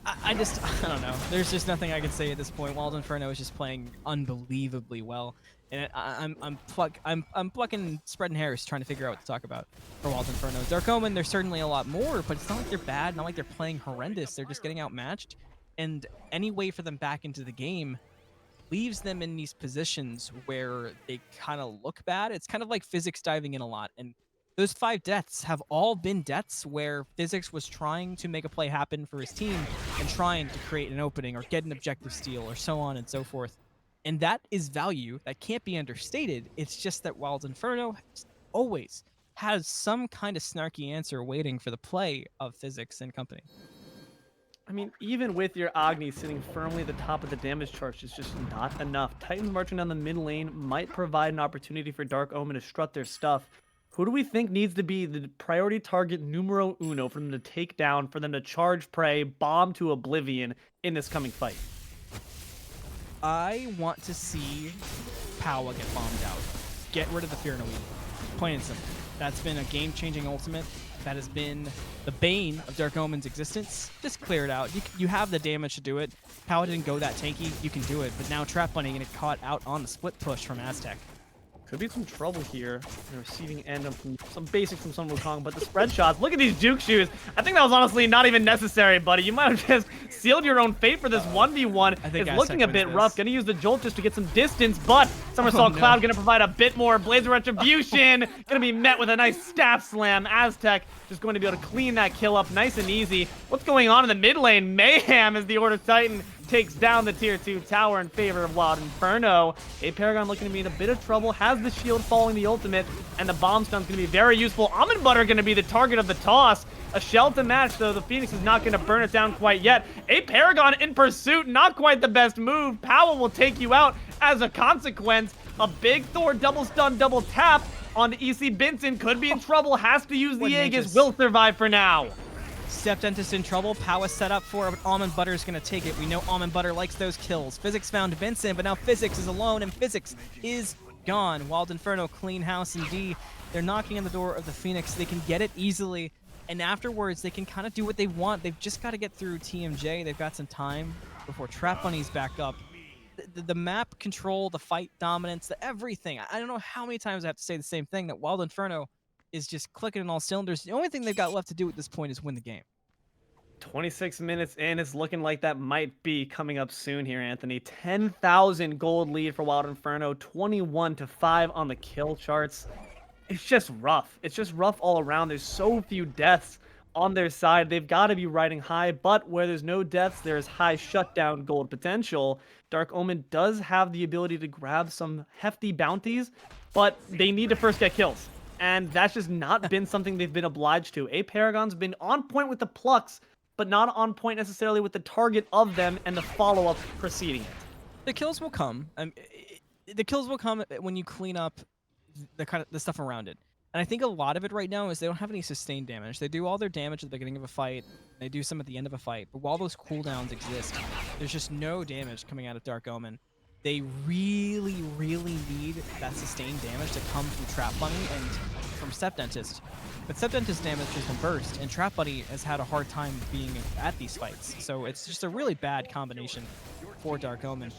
I don't know. There's just nothing I can say at this point. Wild Inferno is just playing unbelievably well. And I'm plucking spreading hairs trying to figure out what to talk about for Wild Inferno. Dark Omen, there's certainly a lot more, but it's not like they're bad, not like they're playing horrendous. They're just getting outmatched. And any way for them back into the game leaves them in these positions where they kind of look bad. It's kind of like Physics diving in a lot. And those 5 deaths have all been deaths where Physics was trying to make a play happen for his team and trying to create an opening or get an objective steal or so on and so forth. And that is value that can't be understated. It's just that Wild Inferno always has some kind of snarky answer waiting for the play of Physics and company. I mean, even with your Agni sitting firmly at the top of the damage chart, it's just not enough. Titans marching down the mid lane might provide an opportunity for Dark Omen to strut their stuff. Who do we think needs to be the priority target numero uno for them to take down, for them to charge prey, bomb to oblivion in this coming fight? I want to see POWAAAAHHHH get bombed out. Get rid of the Fear No Evil. Plain and simple. That's been a game-changing ultimate. That has been the bane of Dark Omen's existence. Just clear it out. You have the damage to do it. POWAAAAHHH didn't go that tanky. You can do it. But now TrapBunny gonna get caught out on the split push from Azteck. Could be some trouble here in the receiving end of some basics from Sun Wukong, but the spread shots, look at these juke shoes. I think that was honestly not even necessary, buddy. You might have just sealed your own fate for this 1v1. It's looking a bit rough. Gonna use the Jolt just to get some distance, but Somersault Cloud gonna provide a bit more Blaze Retribution. Gonna be met with a nice staff slam. Azteck just going to be able to clean that kill up nice and easy. What's going on in the mid lane? Mayhem as the Order Titan takes down the tier 2 tower in favor of Wild Inferno. aParagon looking to be in a bit of trouble, has the shield following the ultimate, and the bomb stun's going to be very useful. Almondbutter going to be the target of the toss. A shell to match, though the Phoenix is not going to burn it down quite yet. aParagon in pursuit, not quite the best move. Powell will take you out as a consequence. A big Thor double stun, double tap on ECBinsen, could be in trouble, has to use the Aegis, will survive for now. StepDentist in trouble. POWAAAAHHH set up for it, but Almondbutter is going to take it. We know Almondbutter likes those kills. Physics found Vincent, but now Physics is alone, and Physics is gone. Wild Inferno, clean house indeed. They're knocking on the door of the Phoenix. They can get it easily, and afterwards, they can kind of do what they want. They've just got to get through TMJ. They've got some time before TrapBunny's back up. the map control, the fight dominance, the everything. I don't know how many times I have to say the same thing, that Wild Inferno is just clicking in all cylinders. The only thing they've got left to do at this point is win the game. 26 minutes in, it's looking like that might be coming up soon here, Anthony. 10,000 gold lead for Wild Inferno, 21-5 on the kill charts. It's just rough. It's just rough all around. There's so few deaths on their side. They've got to be riding high, but where there's no deaths, there's high shutdown gold potential. Dark Omen does have the ability to grab some hefty bounties, but they need to first get kills. And that's just not been something they've been obliged to. aParagon's been on point with the plucks, but not on point necessarily with the target of them and the follow-up preceding it. The kills will come. The kills will come when you clean up the stuff around it. And I think a lot of it right now is they don't have any sustained damage. They do all their damage at the beginning of a fight. They do some at the end of a fight. But while those cooldowns exist, there's just no damage coming out of Dark Omen. They really, really need that sustained damage to come from TrapBunny and from StepDentist. But StepDentist damage has been burst, and TrapBunny has had a hard time being at these fights. So it's just a really bad combination for Dark Omen.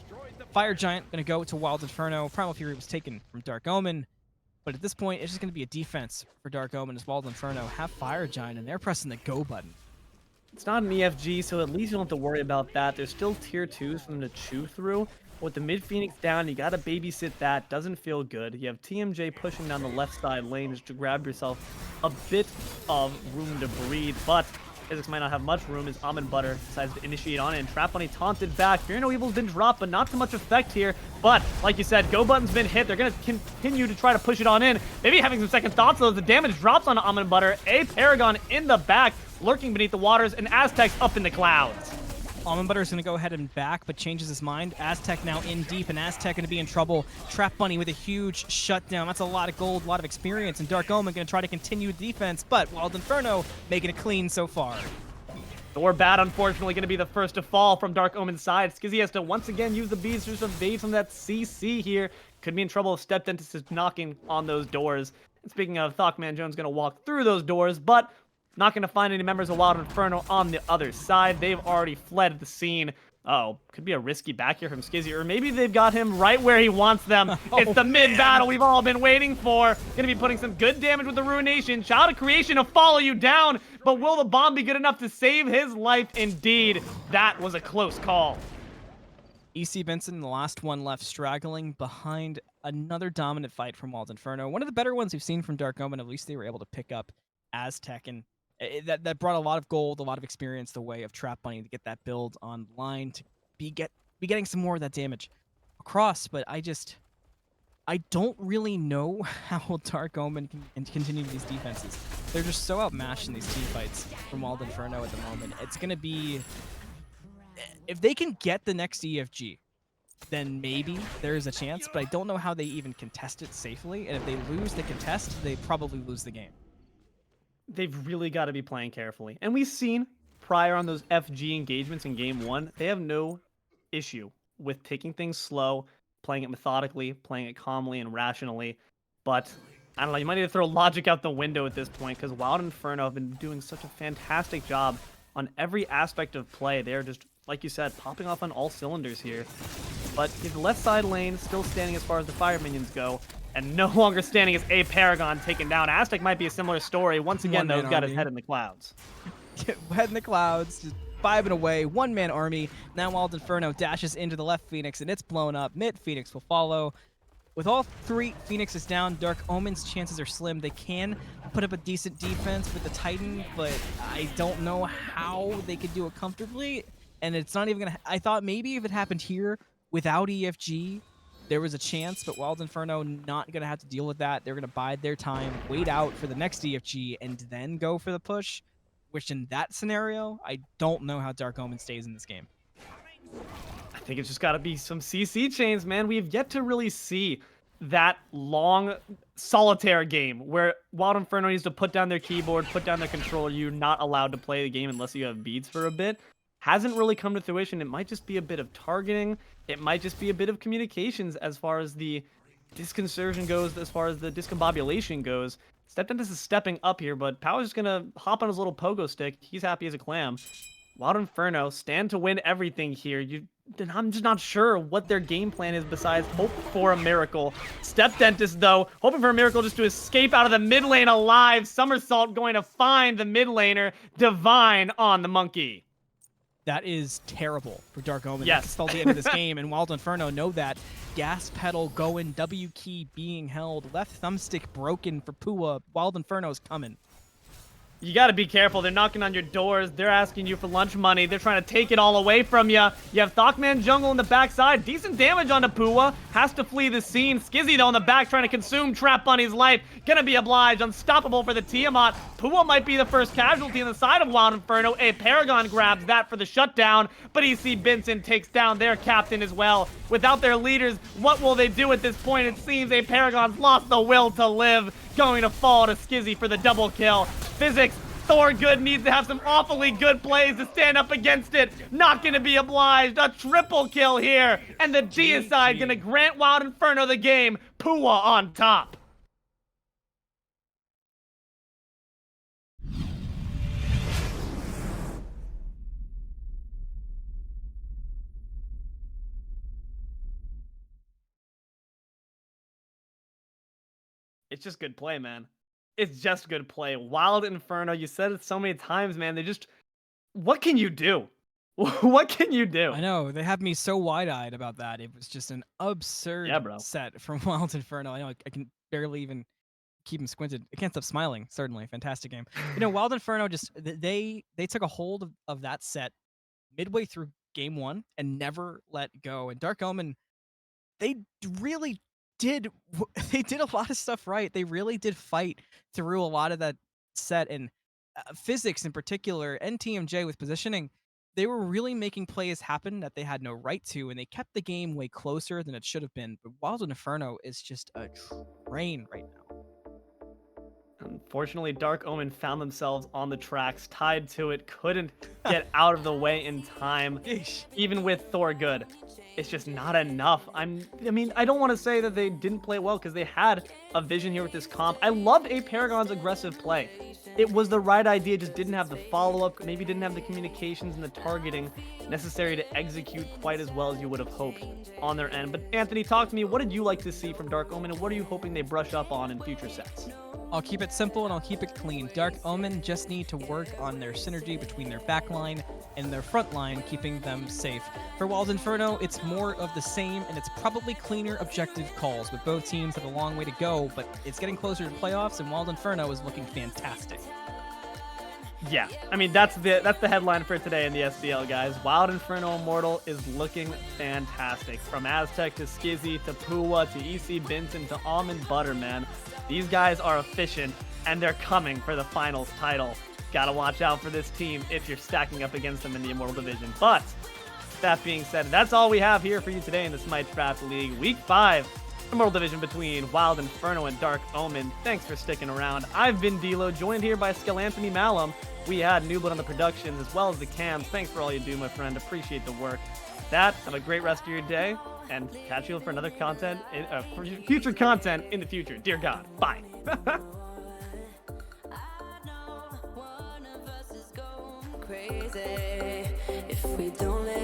Fire Giant going to go to Wild Inferno. Primal Fury was taken from Dark Omen. But at this point, it's just going to be a defense for Dark Omen as Wild Inferno have Fire Giant, and they're pressing the go button. It's not an EFG, so at least you don't have to worry about that. There's still tier 2s for them to chew through. With the mid Phoenix down, you got to babysit that. Doesn't feel good. You have TMJ pushing down the left side lane just to grab yourself a bit of room to breathe, but Physics might not have much room as almondbutter decides to initiate on it, and TrapBunny taunted back. Fear No Evil's been dropped, but not too much effect here. But, like you said, go button's been hit. They're going to continue to try to push it on in. Maybe having some second thoughts, though, as the damage drops on almondbutter. aParagon in the back, lurking beneath the waters, and Azteck's up in the clouds. almondbutter is going to go ahead and back, but changes his mind. Azteck now in deep, and Azteck going to be in trouble. TrapBunny with a huge shutdown. That's a lot of gold, a lot of experience, and Dark Omen going to try to continue defense, but Wild Inferno making it clean so far. Thor Bat, unfortunately, going to be the first to fall from Dark Omen's side. Scizzy has to once again use the beads to just evade from that CC here. Could be in trouble if StepDentist is knocking on those doors. And speaking of, Thockman Jones going to walk through those doors, but not going to find any members of Wild Inferno on the other side. They've already fled the scene. Oh, could be a risky back here from Scizzy, or maybe they've got him right where he wants them. It's the mid-battle we've all been waiting for. Gonna be putting some good damage with the Ruination. Child of Creation to follow you down, but will the bomb be good enough to save his life? Indeed, that was a close call. ECBinsen, the last one left, straggling behind another dominant fight from Wild Inferno. One of the better ones we've seen from Dark Omen. At least they were able to pick up Azteck, and that brought a lot of gold, a lot of experience the way of TrapBunny to get that build online, to be getting some more of that damage across. But I don't really know how Dark Omen can continue these defenses. They're just so outmatched in these team fights from Wild Inferno at the moment. It's going to be, if they can get the next EFG, then maybe there is a chance, but I don't know how they even contest it safely. And if they lose the contest, they probably lose the game. They've really got to be playing carefully. And we've seen prior on those FG engagements in game 1, they have no issue with taking things slow, playing it methodically, playing it calmly and rationally. But I don't know, you might need to throw logic out the window at this point, because Wild Inferno have been doing such a fantastic job on every aspect of play. They're just, like you said, popping off on all cylinders here. But if the left side lane still standing as far as the fire minions go, and no longer standing as aParagon taken down. Azteck might be a similar story. Once again, though, he's got his head in the clouds. Head in the clouds, just vibing away. One-man army. Now Wild Inferno dashes into the left Phoenix, and it's blown up. Mid Phoenix will follow. With all three Phoenixes down, Dark Omen's chances are slim. They can put up a decent defense with the Titan, but I don't know how they could do it comfortably. And it's not even going to... I thought maybe if it happened here without EFG, there was a chance, but Wild Inferno not going to have to deal with that. They're going to bide their time, wait out for the next EFG, and then go for the push, which in that scenario, I don't know how Dark Omen stays in this game. I think it's just got to be some CC chains, man. We've yet to really see that long solitaire game where Wild Inferno needs to put down their keyboard, put down their controller. You're not allowed to play the game unless you have beads for a bit. Hasn't really come to fruition. It might just be a bit of targeting. It might just be a bit of communications as far as the disconcertion goes, as far as the discombobulation goes. StepDentist is stepping up here, but Power's just going to hop on his little pogo stick. He's happy as a clam. Wild Inferno stand to win everything here. I'm just not sure what their game plan is besides hope for a miracle. StepDentist, though, hoping for a miracle just to escape out of the mid lane alive. Somersault going to find the mid laner. Divine on the monkey. That is terrible for Dark Omen. Yes. That could spell the end of this game, and Wild Inferno know that. Gas pedal going, W key being held, left thumbstick broken for POWAAAAHHH. Wild Inferno's coming. You gotta be careful. They're knocking on your doors. They're asking you for lunch money. They're trying to take it all away from you. You have Thokman Jungle in the backside. Decent damage onto POWAAAAHHH. Has to flee the scene. Scizzy, though, in the back trying to consume TrapBunny's life. Gonna be obliged. Unstoppable for the Tiamat. POWAAAAHHH might be the first casualty on the side of Wild Inferno. aParagon grabs that for the shutdown, but ECBinsen takes down their captain as well. Without their leaders, what will they do at this point? It seems aParagon's lost the will to live. Going to fall to Scizzy for the double kill. Physics, Thorgood needs to have some awfully good plays to stand up against it. Not going to be obliged. A triple kill here. And the Deicide going to grant Wild Inferno the game. POWAAAAHHH on top. It's just good play, man. It's just good play. Wild Inferno, you said it so many times, man. They just... What can you do? What can you do? I know. They have me so wide-eyed about that. It was just an absurd set from Wild Inferno. I know I can barely even keep him squinted. I can't stop smiling, certainly. Fantastic game. You know, Wild Inferno just... They took a hold of that set midway through game one and never let go. And Dark Omen, they really did a lot of stuff right. They really did fight through a lot of that set, and physics in particular, and TMJ with positioning, they were really making plays happen that they had no right to, and they kept the game way closer than it should have been. But Wild Inferno is just a train right now. Unfortunately, Dark Omen found themselves on the tracks, tied to it, couldn't get out of the way in time. Even with Thorgood, it's just not enough. I mean, I don't want to say that they didn't play well because they had a vision here with this comp. I loved aParagon's aggressive play. It was the right idea, just didn't have the follow-up, maybe didn't have the communications and the targeting necessary to execute quite as well as you would have hoped on their end. But Anthony, talk to me. What did you like to see from Dark Omen, and what are you hoping they brush up on in future sets? I'll keep it simple and I'll keep it clean. Dark Omen just need to work on their synergy between their backline and their front line, keeping them safe. For Wild Inferno, it's more of the same, and it's probably cleaner objective calls, with both teams have a long way to go, but it's getting closer to playoffs, and Wild Inferno is looking fantastic. Yeah, I mean, that's the headline for today in the SDL, guys. Wild Inferno Immortal is looking fantastic. From Azteck to Scizzy to POWAAAAHHH to ECBinsen to almondbutter, man. These guys are efficient, and they're coming for the finals title. Gotta watch out for this team if you're stacking up against them in the Immortal Division. But, that being said, that's all we have here for you today in the Smite Draft League. Week 5, Immortal Division between Wild Inferno and Dark Omen. Thanks for sticking around. I've been Deelo, joined here by AnthonyMalum. We had Nooblet on the productions as well as the cams. Thanks for all you do, my friend. Appreciate the work. That, have a great rest of your day, and catch you for another content, for future content in the future. Dear God, bye. Crazy if we don't let